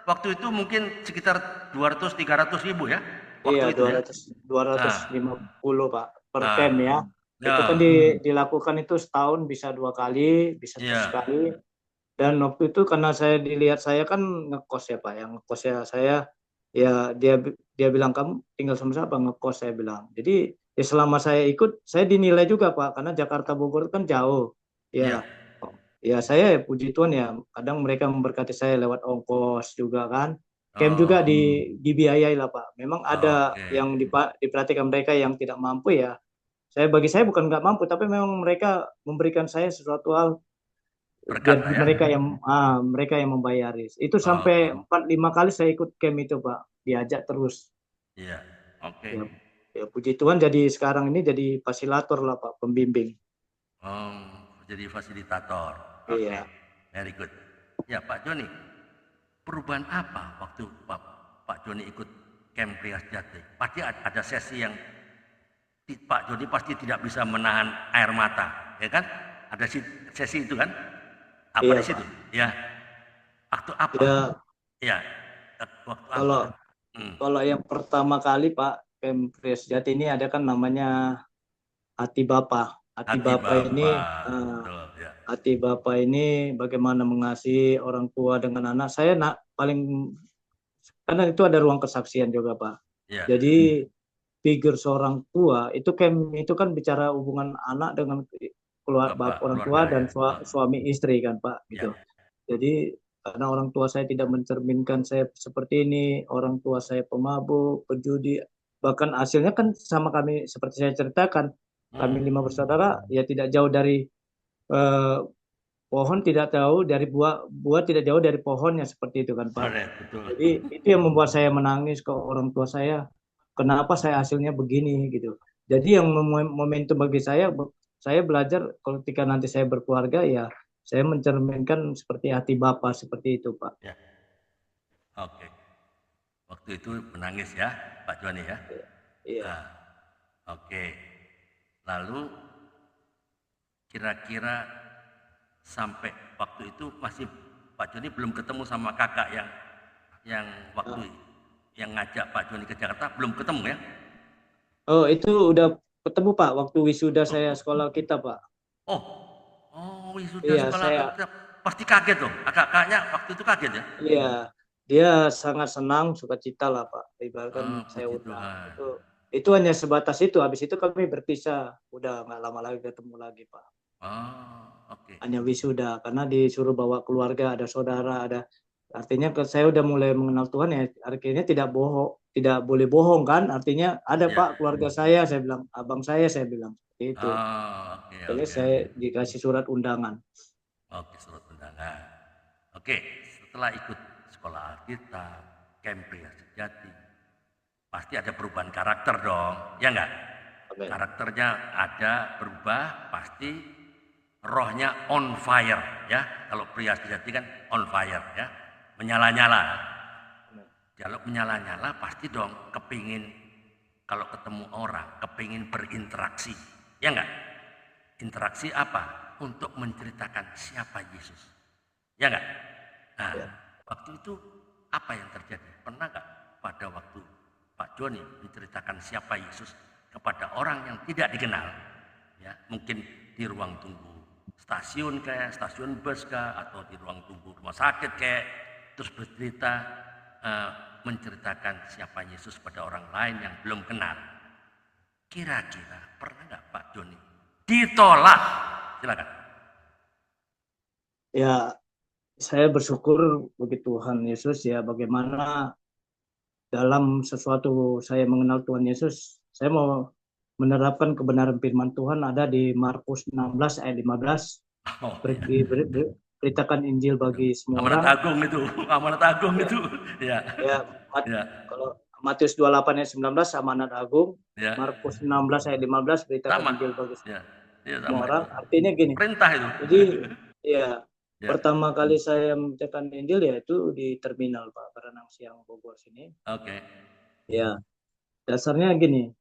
waktu itu mungkin sekitar 200-300 ribu ya? Iya, 250 Pak per camp ya. Itu kan dilakukan itu setahun bisa 2 kali, bisa sekali. Dan waktu itu karena saya kan ngekos ya Pak, yang ngekos ya saya ya dia bilang kamu tinggal sama siapa, ngekos saya bilang. Jadi ya selama saya ikut saya dinilai juga Pak, karena Jakarta Bogor kan jauh. Ya. Ya saya puji Tuhan ya, kadang mereka memberkati saya lewat ongkos juga kan. Camp juga dibiayai lah Pak. Memang ada yang diperhatikan mereka yang tidak mampu ya. Bagi saya bukan nggak mampu, tapi memang mereka memberikan saya sesuatu hal berkat ya? mereka yang membayari. Itu sampai 4-5 kali saya ikut camp itu Pak, diajak terus. Iya, oke. Ya, puji Tuhan jadi sekarang ini jadi fasilitator lah Pak, pembimbing. Jadi fasilitator. Iya. Very good. Ya Pak Joni, perubahan apa waktu Pak Joni ikut camp pria sejati? Pasti ada sesi yang Pak Joni pasti tidak bisa menahan air mata, ya kan? Ada sesi itu kan? Apa di situ? Ya. Waktu apa? Ya. Waktu kalau yang pertama kali Pak, camp pria sejati ini ada kan namanya Hati Bapa. Hati Bapa ini bagaimana mengasihi orang tua dengan anak. Saya karena itu ada ruang kesaksian juga Pak. Jadi figur seorang tua itu kan bicara hubungan anak dengan orang tua dan suami istri kan Pak gitu. Jadi karena orang tua saya tidak mencerminkan saya seperti ini, orang tua saya pemabuk, penjudi, bahkan hasilnya kan sama kami seperti saya ceritakan. Kami 5 bersaudara ya tidak jauh dari pohon, tidak jauh dari buah tidak jauh dari pohonnya, seperti itu kan Pak. Betul. Jadi itu yang membuat saya menangis ke orang tua saya. Kenapa saya hasilnya begini gitu. Jadi yang momentum bagi saya belajar ketika nanti saya berkeluarga ya saya mencerminkan seperti hati Bapak seperti itu Pak. Ya. Oke. Waktu itu menangis ya Pak Joni ya. Iya. Oke. Lalu kira-kira sampai waktu itu masih Pak Joni belum ketemu sama kakak yang waktu yang ngajak Pak Joni ke Jakarta, belum ketemu ya? Oh, itu udah ketemu Pak waktu wisuda saya sekolah kita Pak. Oh, oh wisuda Iya, sekolah saya kita pasti kaget dong. Kakaknya waktu itu kaget ya? iya dia sangat senang sukacita lah Pak. Ibaratkan saya Puji undang Tuhan. itu hanya sebatas itu. Habis itu kami berpisah. Udah nggak lama lagi ketemu lagi Pak. Oh, oke. Hanya wisuda karena disuruh bawa keluarga, ada saudara, ada artinya saya udah mulai mengenal Tuhan ya. Akhirnya tidak boleh bohong kan? Artinya ada Ya. Pak keluarga saya bilang, abang saya bilang seperti itu. Oh, oke, Jadi oke. saya dikasih surat undangan. Oke, surat undangan. Oke, setelah ikut sekolah Alkitab, camp pria sejati, pasti ada perubahan karakter dong, ya enggak? Amin. Karakternya ada berubah, pasti rohnya on fire, ya. Kalau pria sejati kan on fire, ya, menyala-nyala. Kalau menyala-nyala pasti dong kepingin kalau ketemu orang, kepingin berinteraksi, ya enggak? Interaksi apa? Untuk menceritakan siapa Yesus, ya enggak? Nah, Ya. waktu itu apa yang terjadi? Pernah enggak pada waktu Pak Joni menceritakan siapa Yesus kepada orang yang tidak dikenal, ya, mungkin di ruang tunggu stasiun kayak stasiun bus kah, atau di ruang tunggu rumah sakit kayak, terus bercerita menceritakan siapa Yesus pada orang lain yang belum kenal. Kira-kira pernah nggak Pak Joni ditolak? Silakan. Ya, saya bersyukur bagi Tuhan Yesus ya, bagaimana dalam sesuatu saya mengenal Tuhan Yesus, saya mau menerapkan kebenaran firman Tuhan ada di Markus 16 ayat 15. Oh, ya. Beritakan Injil bagi semua Amanat orang. agung itu, amanat agung Ya. itu. Ya. Ya, Ya. kalau Matius 28 ayat 19 amanat agung, Ya. Markus 16 ayat 15 beritakan Sama. Injil bagi Ya. Ya, semua sama orang. itu. Artinya gini. Perintah itu. Jadi ya, Ya. pertama kali saya membacakan Injil yaitu di terminal Pak, Berenang Siang Bogor sini. Oke. Ya, dasarnya gini.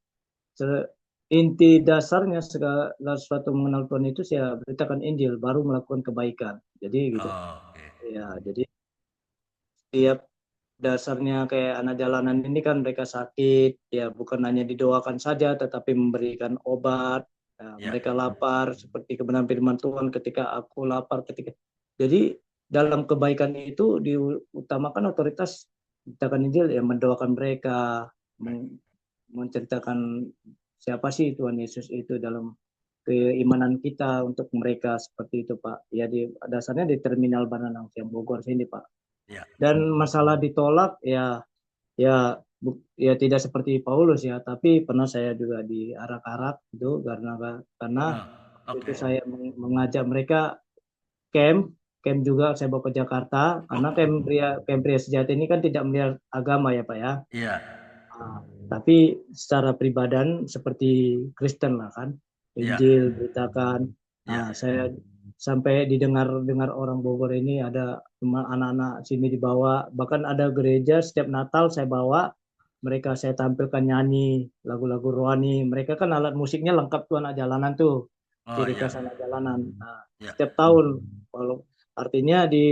Inti dasarnya segala sesuatu mengenal Tuhan itu saya beritakan Injil baru melakukan kebaikan. Jadi gitu. Oke. Ya, jadi setiap dasarnya kayak anak jalanan ini kan mereka sakit, ya bukan hanya didoakan saja tetapi memberikan obat. Ya. Mereka lapar seperti kebenaran firman Tuhan, ketika aku lapar, jadi dalam kebaikan itu diutamakan otoritas beritakan Injil ya, mendoakan mereka, menceritakan siapa sih Tuhan Yesus itu dalam keimanan kita untuk mereka seperti itu Pak. Ya dasarnya di terminal Berenang Siang Bogor sini Pak. Ya. Dan masalah ditolak ya tidak seperti Paulus ya, tapi pernah saya juga diarak-arak itu karena itu saya mengajak mereka camp juga saya bawa ke Jakarta karena camp pria sejati ini kan tidak melihat agama ya Pak ya. Iya. Tapi secara pribadi seperti Kristen lah kan, Injil beritakan. Nah, saya sampai didengar orang Bogor ini ada anak-anak sini dibawa, bahkan ada gereja setiap Natal saya bawa, mereka saya tampilkan nyanyi lagu-lagu rohani. Mereka kan alat musiknya lengkap tuh anak jalanan tuh, ciri khas anak jalanan. Nah, setiap tahun, kalau artinya di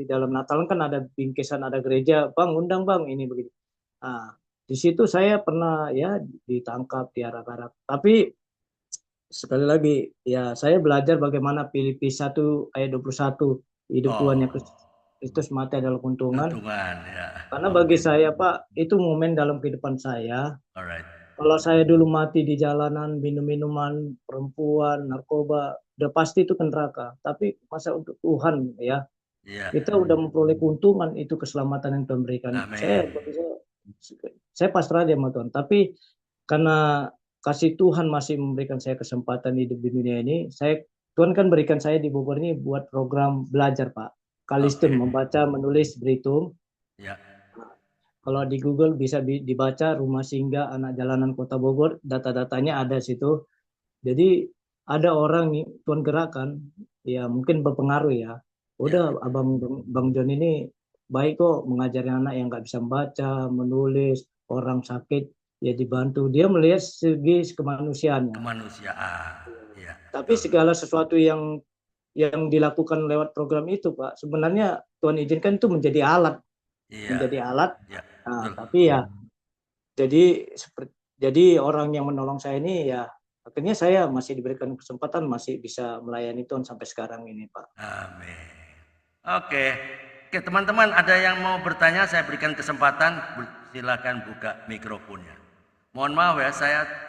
dalam Natal kan ada bingkisan, ada gereja, bang undang bang ini begitu. Nah, di situ saya pernah ya ditangkap, diarak-arak. Tapi sekali lagi ya saya belajar bagaimana Filipi 1 ayat 21, hidup Tuhan yang Kristus mati adalah keuntungan. Ya. Karena bagi saya Pak, itu momen dalam kehidupan saya. Alright. Kalau saya dulu mati di jalanan, minum-minuman, perempuan, narkoba, udah pasti itu ke neraka. Tapi masa untuk Tuhan ya, kita udah memperoleh keuntungan, itu keselamatan yang Tuhan berikan. Saya pasrah aja sama Tuhan. Tapi karena kasih Tuhan masih memberikan saya kesempatan hidup di dunia ini, Tuhan kan berikan saya di Bogor ini buat program belajar Pak. Kalistum, membaca, menulis, berhitung. Ya. Kalau di Google bisa dibaca Rumah Singgah Anak Jalanan Kota Bogor, data-datanya ada situ. Jadi ada orang nih Tuhan gerakan, ya mungkin berpengaruh ya. Udah Bang John ini baik kok mengajari anak yang nggak bisa membaca, menulis, orang sakit. ya dibantu. Dia melihat segi kemanusiaannya. Kemanusiaan. Ya, Tapi betul. segala sesuatu yang dilakukan lewat program itu, Pak, sebenarnya Tuhan izinkan itu menjadi alat. Iya. Nah, Betul. tapi ya jadi orang yang menolong saya ini ya akhirnya saya masih diberikan kesempatan masih bisa melayani Tuhan sampai sekarang ini, Pak. Amin. Oke. Oke, teman-teman, ada yang mau bertanya, saya berikan kesempatan, silakan buka mikrofonnya. Mohon maaf ya,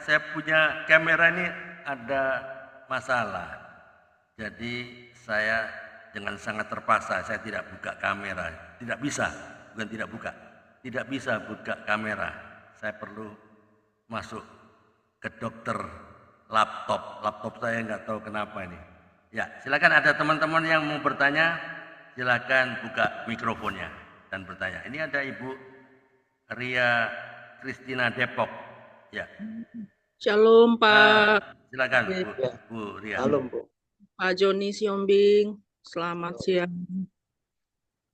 saya punya kamera ini ada masalah. Jadi saya dengan sangat terpaksa saya tidak buka kamera. Tidak bisa, bukan tidak buka. Tidak bisa buka kamera. Saya perlu masuk ke dokter laptop. Laptop saya nggak tahu kenapa ini. Ya, silakan ada teman-teman yang mau bertanya, silakan buka mikrofonnya dan bertanya. Ini ada Ibu Ria Kristina Depok. Ya. Shalom Pak. Silakan Ya. Bu Ria. Halo, Bu. Pak Joni Siombing, selamat siang.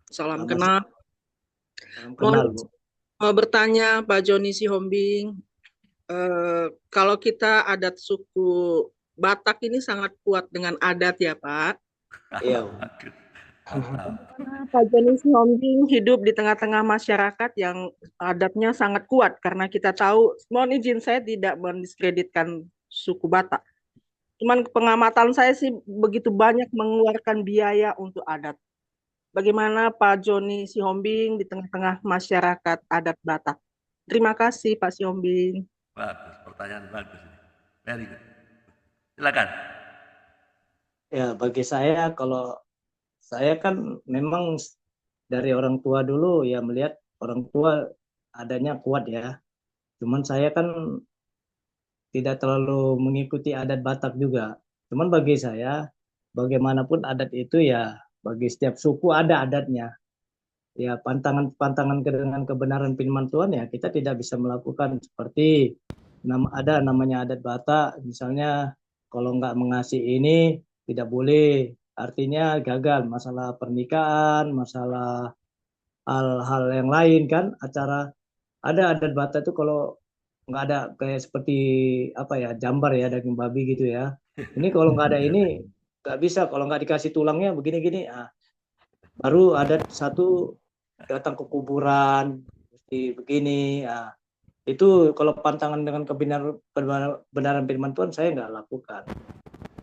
Salam kenal. Salam kenal, Bu. Mau bertanya Pak Joni Siombing, kalau kita adat suku Batak ini sangat kuat dengan adat ya Pak. Iya. Pak Joni Siombing hidup di tengah-tengah masyarakat yang adatnya sangat kuat karena kita tahu, mohon izin saya tidak mendiskreditkan suku Batak. Cuman pengamatan saya sih begitu banyak mengeluarkan biaya untuk adat. Bagaimana Pak Joni Siombing di tengah-tengah masyarakat adat Batak? Terima kasih Pak Siombing. Bagus, pertanyaan bagus. Very good. Silakan. Ya, bagi saya kalau saya kan memang dari orang tua dulu ya melihat orang tua adanya kuat ya. Cuman saya kan tidak terlalu mengikuti adat Batak juga. Cuman bagi saya, bagaimanapun adat itu ya, bagi setiap suku ada adatnya. Ya, pantangan dengan kebenaran firman Tuhan ya, kita tidak bisa melakukan seperti ada namanya adat Batak, misalnya kalau nggak mengasihi ini tidak boleh, artinya gagal masalah pernikahan, masalah hal-hal yang lain kan, ada adat Batak itu kalau nggak ada kayak seperti apa ya jambar ya daging babi gitu ya. Ini kalau nggak ada ini nggak bisa kalau nggak dikasih tulangnya begini-gini. Baru ada satu datang ke kuburan mesti begini. Itu kalau pantangan dengan kebenaran firman Tuhan saya nggak lakukan.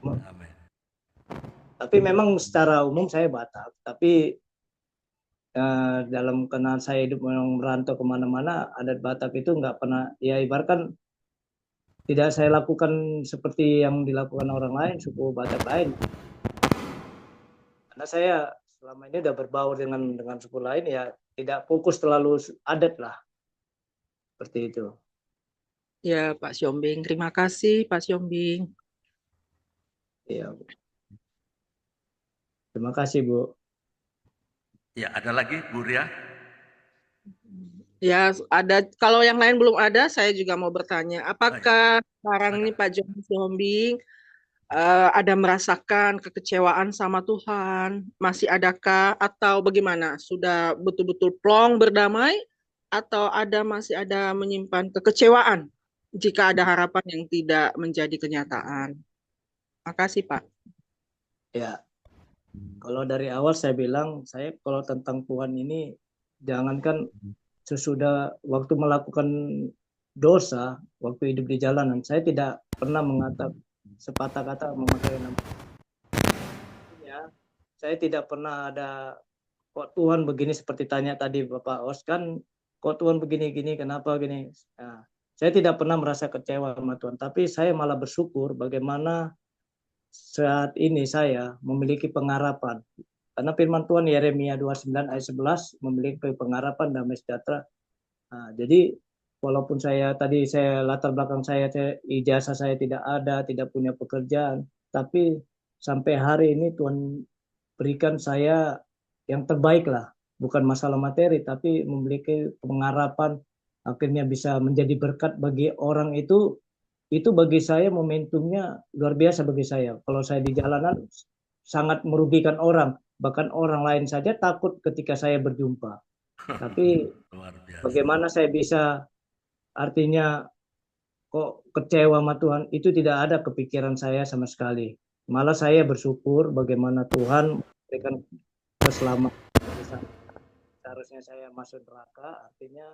Amin. Tapi memang secara umum saya Batak. Tapi dalam kenal saya hidup merantau kemana-mana adat Batak itu nggak pernah ya ibaratkan tidak saya lakukan seperti yang dilakukan orang lain suku Batak lain karena saya selama ini udah berbaur dengan suku lain ya tidak fokus terlalu adat lah seperti itu. Ya Pak Siombing, terima kasih Pak Siombing. Ya, terima kasih Bu. Ya, ada lagi Bu Ria? Ya, ada. Kalau yang lain belum ada, saya juga mau bertanya. Apakah sekarang ini Pak Joni Siombing ada merasakan kekecewaan sama Tuhan? Masih adakah atau bagaimana? Sudah betul-betul plong berdamai atau masih ada menyimpan kekecewaan jika ada harapan yang tidak menjadi kenyataan? Makasih Pak. Ya, kalau dari awal saya bilang, saya kalau tentang Tuhan ini, jangankan sesudah waktu melakukan dosa, waktu hidup di jalanan, saya tidak pernah mengatakan sepatah kata memakai nama. Ya, saya tidak pernah ada, kok Tuhan begini seperti tanya tadi Bapak Os kan, kok Tuhan begini-gini, kenapa gini. Nah, saya tidak pernah merasa kecewa sama Tuhan, tapi saya malah bersyukur bagaimana saat ini saya memiliki pengharapan. Karena firman Tuhan Yeremia 29 ayat 11 memiliki pengharapan damai sejahtera. Nah, jadi walaupun saya latar belakang saya ijazah saya tidak ada, tidak punya pekerjaan, tapi sampai hari ini Tuhan berikan saya yang terbaik lah. Bukan masalah materi, tapi memiliki pengharapan akhirnya bisa menjadi berkat bagi orang itu bagi saya momentumnya luar biasa bagi saya. Kalau saya di jalanan sangat merugikan orang, bahkan orang lain saja takut ketika saya berjumpa. Tapi bagaimana saya bisa artinya kok kecewa sama Tuhan, itu tidak ada kepikiran saya sama sekali. Malah saya bersyukur bagaimana Tuhan memberikan keselamatan. Seharusnya saya masuk neraka, artinya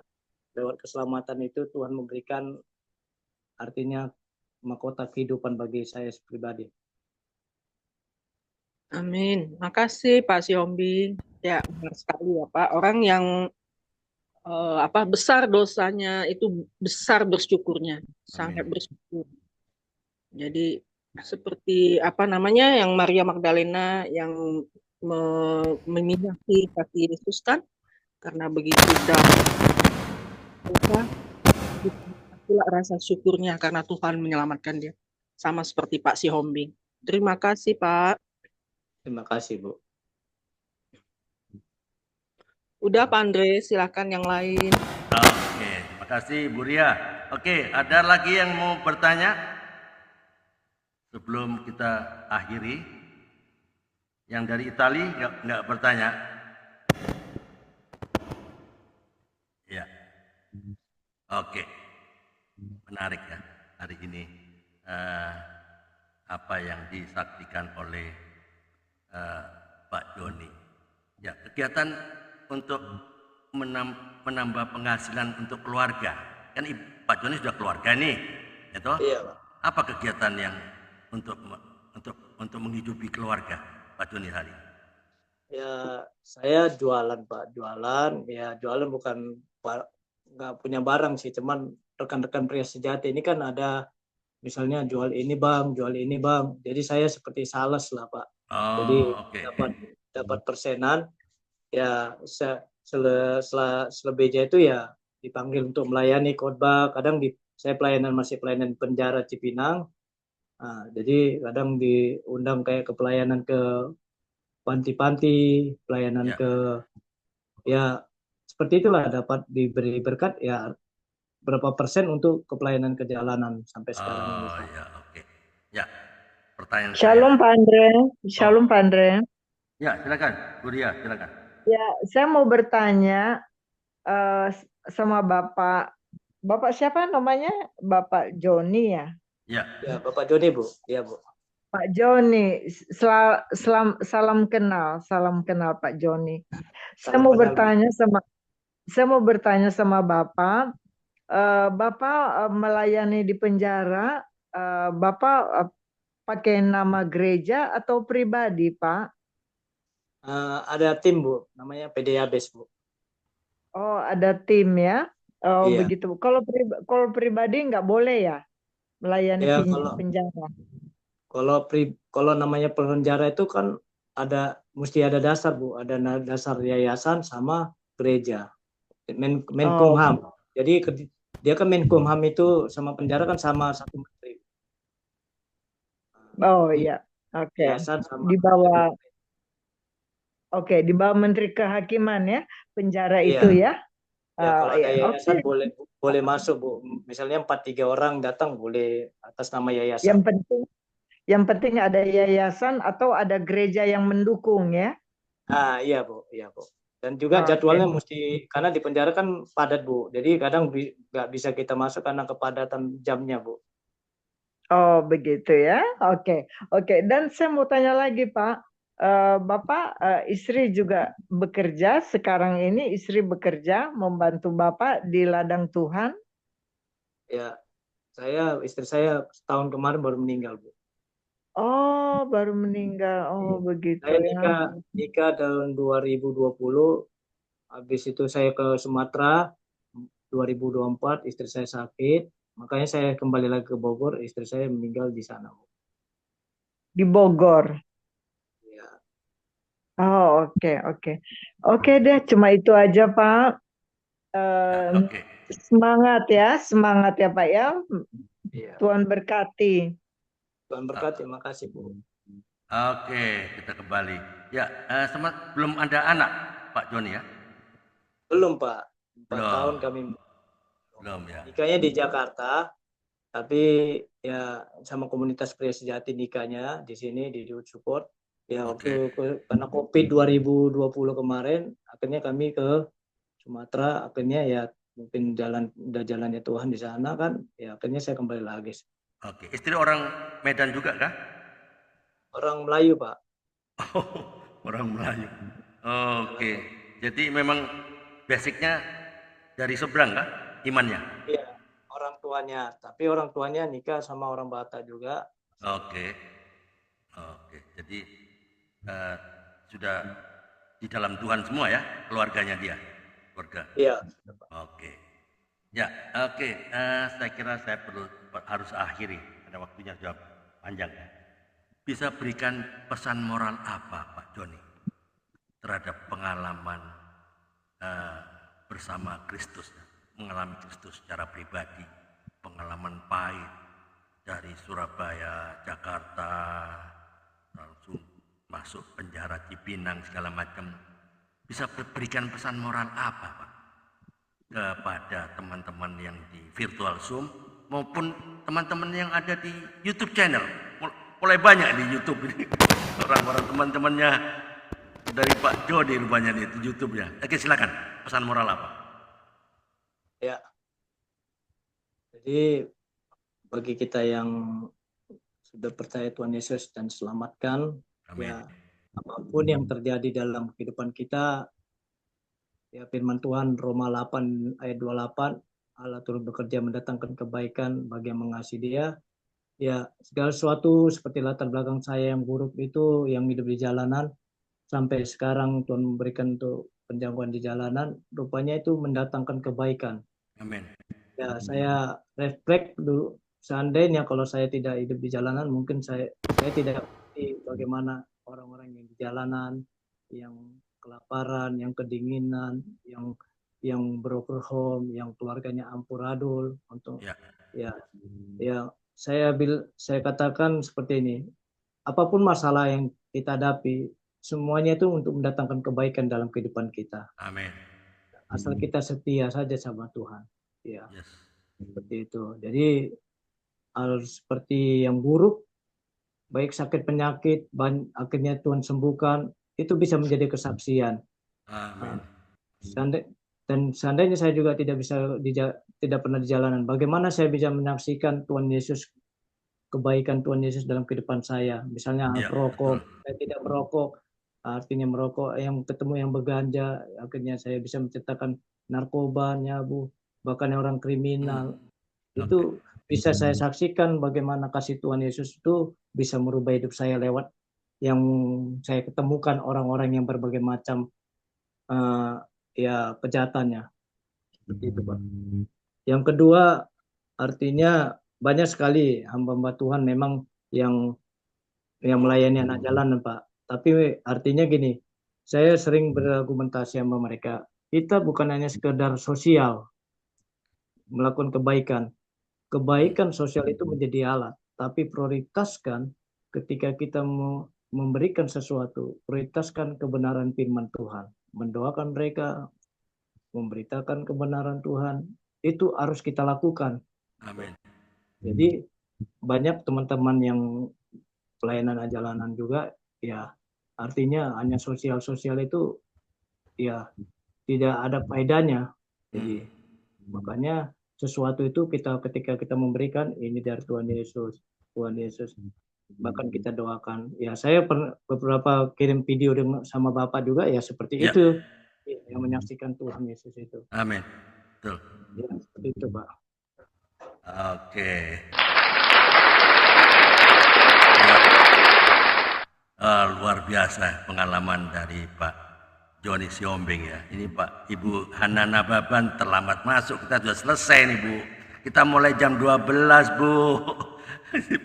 lewat keselamatan itu Tuhan memberikan artinya mahkota kehidupan bagi saya pribadi. Amin. Makasih Pak Siombing. Ya, benar sekali ya Pak. Orang yang besar dosanya itu besar bersyukurnya, sangat bersyukur. Jadi seperti apa namanya yang Maria Magdalena yang memiliki kaki Yesus kan, karena begitu dosa, itulah rasa syukurnya karena Tuhan menyelamatkan dia. Sama seperti Pak Sihombing. Terima kasih Pak. Terima kasih Bu. Udah Pak Andre, silakan yang lain. Oke, terima kasih Bu Ria. Oke, ada lagi yang mau bertanya? Sebelum kita akhiri, yang dari Itali nggak bertanya? Ya, oke, menarik ya hari ini apa yang disaksikan oleh Pak Joni. Ya, kegiatan untuk menambah penghasilan untuk keluarga. Kan Pak Joni sudah keluarga nih, ya toh? Iya, Pak. Apa kegiatan yang untuk menghidupi keluarga Pak Joni hari? Ya, saya jualan Pak, jualan. Ya, jualan bukan nggak punya barang sih, cuman rekan-rekan pria sejati ini kan ada misalnya jual ini Bang, jual ini Bang. Jadi saya seperti sales lah Pak. Jadi dapat persenan. Ya, selebihnya itu ya dipanggil untuk melayani khotbah. Kadang saya masih pelayanan penjara Cipinang. Nah, jadi kadang diundang kayak ke pelayanan ke panti-panti, pelayanan ke ya seperti itulah, dapat diberi berkat ya berapa persen untuk kepelayanan ke jalanan sampai sekarang ini. Oh ya, oke. Ya, pertanyaan Shalom saya. Pak Andre, Shalom Pak Andre. Ya, silakan, Bu Ria, silakan. Ya, saya mau bertanya sama Bapak siapa namanya? Bapak Joni ya? Ya, Bapak Joni Bu. Ya Bu. Pak Joni, salam kenal Pak Joni. Saya mau bertanya sama Bapak. Bapak melayani di penjara. Bapak pakai nama gereja atau pribadi, Pak? Ada tim Bu, namanya PDABES Bu. Oh, ada tim ya? Oh, iya. Begitu. Kalau pribadi nggak boleh ya melayani Ya, penjara. Kalau namanya penjara itu kan mesti ada dasar Bu, ada dasar yayasan sama gereja. Menkumham. Jadi dia kan Menkumham itu sama penjara kan sama satu menteri. Oh iya, oke. Yayasan sama di bawah Menteri Kehakiman ya, penjara iya. itu ya. Ya, kalau ada yayasan boleh masuk Bu. Misalnya 4-3 orang datang boleh atas nama yayasan. Yang penting ada yayasan atau ada gereja yang mendukung ya. Iya Bu, iya Bu. Dan juga jadwalnya mesti, karena di penjara kan padat Bu. Jadi kadang nggak bisa kita masuk karena kepadatan jamnya Bu. Oh begitu ya. Oke. Dan saya mau tanya lagi Pak. Bapak istri juga bekerja sekarang ini, istri bekerja membantu Bapak di ladang Tuhan. Ya, istri saya tahun kemarin baru meninggal Bu. Oh baru meninggal. Oh begitu saya nikah tahun 2020, habis itu saya ke Sumatera 2024, istri saya sakit, makanya saya kembali lagi ke Bogor, istri saya meninggal di sana Bu. Di Bogor. Oh oke deh, cuma itu aja Pak. Semangat ya Pak ya. Tuhan berkati. Tuhan berkati, makasih Bu. Oke, kita kembali. Ya, belum ada anak Pak Joni ya? Belum Pak. 4 tahun kami belum ya. Nikahnya di Jakarta, tapi ya sama komunitas pria sejati nikahnya di sini di Youth Support. Ya waktu karena COVID 2020 kemarin, akhirnya kami ke Sumatera, akhirnya ya mungkin udah jalannya Tuhan di sana kan, ya akhirnya saya kembali lagi. Oke, istri orang Medan juga kah? Orang Melayu, Pak. Oh, orang Melayu. Oke, jadi memang basicnya dari seberang kah imannya? Iya, orang tuanya, tapi orang tuanya nikah sama orang Batak juga. Oke, oke. Jadi sudah di dalam Tuhan semua ya, keluarganya dia, keluarga. Iya. Oke, ya, oke. Saya kira saya harus akhiri, ada waktunya sudah panjang ya. Bisa berikan pesan moral apa, Pak Joni, terhadap pengalaman bersama Kristus, mengalami Kristus secara pribadi, pengalaman pahit dari Surabaya, Jakarta, langsung masuk penjara Cipinang segala macam. Bisa berikan pesan moral apa, Pak, kepada teman-teman yang di virtual Zoom maupun teman-teman yang ada di YouTube channel? Mulai banyak di YouTube ini orang-orang teman-temannya dari Pak Joni rupanya di YouTube-nya. Oke, silakan. Pesan moral apa? Ya. Jadi bagi kita yang sudah percaya Tuhan Yesus dan selamatkan, Amin. ya apapun yang terjadi dalam kehidupan kita, ya firman Tuhan Roma 8 ayat 28, Allah turut bekerja mendatangkan kebaikan bagi yang mengasihi Dia. Ya, segala sesuatu seperti latar belakang saya yang buruk itu, yang hidup di jalanan, sampai sekarang Tuhan memberikan untuk penjangkauan di jalanan, rupanya itu mendatangkan kebaikan. Amin. Ya, saya refleks dulu, seandainya kalau saya tidak hidup di jalanan, mungkin saya tidak mengerti bagaimana orang-orang yang di jalanan, yang kelaparan, yang kedinginan, yang broken home, yang keluarganya amburadul, untuk ya saya katakan seperti ini, apapun masalah yang kita hadapi, semuanya itu untuk mendatangkan kebaikan dalam kehidupan kita. Amin. Asal kita setia saja sama Tuhan. Ya, Yes. seperti itu. Jadi hal seperti yang buruk, baik sakit penyakit, akhirnya Tuhan sembuhkan, itu bisa menjadi kesaksian. Amin. Dan seandainya saya juga tidak pernah di jalanan, bagaimana saya bisa menyaksikan Tuhan Yesus, kebaikan Tuhan Yesus dalam kehidupan saya? Misalnya perokok, saya tidak merokok, artinya merokok, yang ketemu yang berganja, akhirnya saya bisa menceritakan narkoba, nyabu, bahkan orang kriminal. Itu bisa saya saksikan bagaimana kasih Tuhan Yesus itu bisa merubah hidup saya lewat yang saya ketemukan orang-orang yang berbagai macam kejahatannya. Seperti itu, Pak. Yang kedua, artinya banyak sekali hamba-hamba Tuhan memang yang melayani anak jalanan, Pak. Tapi artinya gini, saya sering berargumentasi sama mereka, kita bukan hanya sekedar sosial, melakukan kebaikan. Kebaikan sosial itu menjadi alat, tapi prioritaskan ketika kita memberikan sesuatu, prioritaskan kebenaran firman Tuhan, mendoakan mereka, memberitakan kebenaran Tuhan, itu harus kita lakukan. Amin. Jadi banyak teman-teman yang pelayanan jalanan juga, ya artinya hanya sosial itu ya tidak ada faedahnya. Jadi makanya sesuatu itu ketika kita memberikan, ini dari Tuhan Yesus, bahkan kita doakan. Ya, saya beberapa kirim video sama Bapak juga, ya seperti itu, yang menyaksikan Tuhan Yesus itu. Amin. Betul. Ya, seperti itu, Pak. Oke. Luar biasa pengalaman dari Pak Joni Siombing ya. Ini Pak Ibu Hana Nababan terlambat masuk. Kita sudah selesai nih Bu. Kita mulai jam 12 Bu.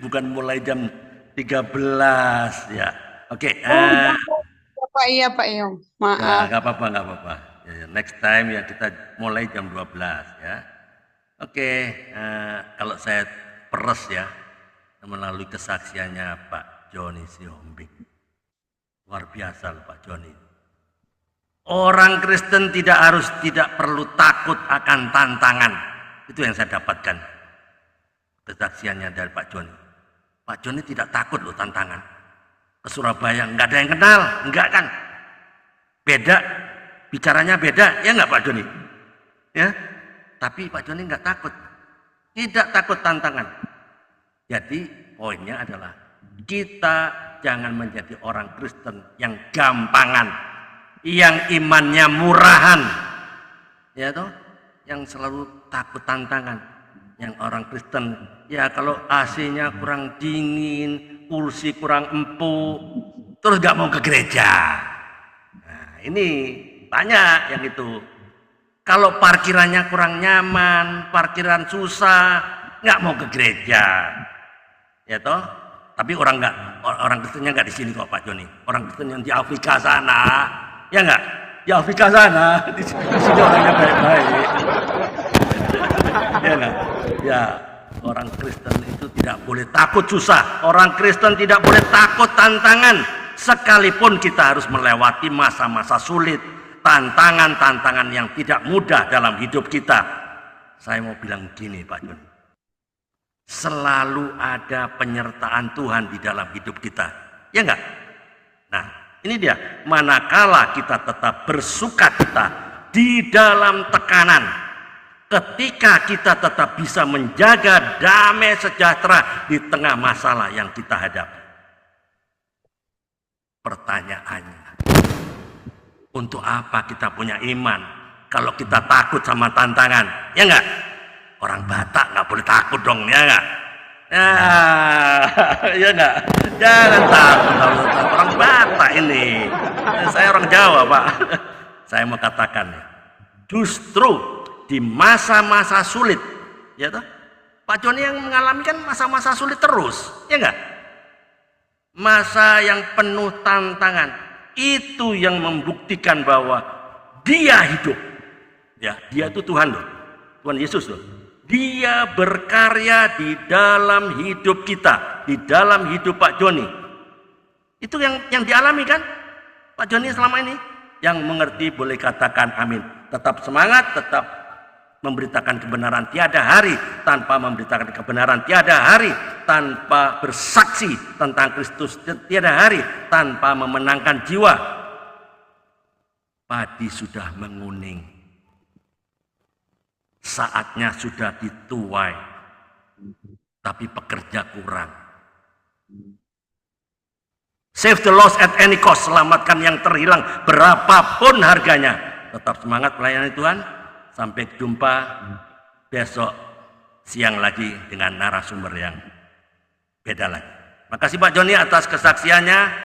Bukan mulai jam 13 ya. Oke. Pak iya Pak Yong. Maaf. Nggak apa-apa. Ya, next time ya kita mulai jam 12 ya. Oke. Kalau saya peres ya melalui kesaksiannya Pak Joni Siombing. Luar biasa loh Pak Joni. Orang Kristen tidak perlu takut akan tantangan. Itu yang saya dapatkan. Kesaksiannya dari Pak Joni. Pak Joni tidak takut loh tantangan. Ke Surabaya nggak ada yang kenal, enggak kan? Beda, bicaranya beda, ya nggak Pak Joni? Ya, Tapi Pak Joni nggak takut. Tidak takut tantangan. Jadi poinnya adalah kita jangan menjadi orang Kristen yang gampangan, yang imannya murahan, ya toh, yang selalu takut tantangan. Yang orang Kristen, ya kalau AC-nya kurang dingin, kursi kurang empuk, terus nggak mau ke gereja. Nah, ini banyak yang itu. Kalau parkirannya kurang nyaman, parkiran susah, nggak mau ke gereja, ya toh. Tapi orang Kristennya nggak di sini kok Pak Joni. Orang Kristen yang di Afrika sana, ya nggak? Di Afrika sana, di sini orangnya baik-baik. Ya nggak? Ya, orang Kristen itu tidak boleh takut susah. Orang Kristen tidak boleh takut tantangan. Sekalipun kita harus melewati masa-masa sulit, tantangan-tantangan yang tidak mudah dalam hidup kita. Saya mau bilang gini Pak Joni. Selalu ada penyertaan Tuhan di dalam hidup kita. Ya enggak? Nah, ini dia. Manakala kita tetap bersukacita di dalam tekanan. Ketika kita tetap bisa menjaga damai sejahtera di tengah masalah yang kita hadapi. Pertanyaannya, untuk apa kita punya iman kalau kita takut sama tantangan? Ya enggak? Orang Batak nggak boleh takut dong, ya enggak? Ya enggak? Jangan takut, orang Batak ini. Saya orang Jawa, Pak. Saya mau katakan, justru di masa-masa sulit, ya toh? Pak Joni yang mengalami kan masa-masa sulit terus, ya enggak? Masa yang penuh tantangan, itu yang membuktikan bahwa dia hidup. Ya, dia itu Tuhan loh. Tuhan Yesus loh. Dia berkarya di dalam hidup kita, di dalam hidup Pak Joni. Itu yang dialami kan Pak Joni selama ini. Yang mengerti boleh katakan amin. Tetap semangat, tetap memberitakan kebenaran, tiada hari tanpa memberitakan kebenaran, tiada hari tanpa bersaksi tentang Kristus, tiada hari tanpa memenangkan jiwa. Padi sudah menguning, saatnya sudah dituai, tapi pekerja kurang. Save the lost at any cost, selamatkan yang terhilang berapapun harganya. Tetap semangat melayani Tuhan. Sampai jumpa besok siang lagi dengan narasumber yang beda lagi. Makasih Pak Joni atas kesaksiannya.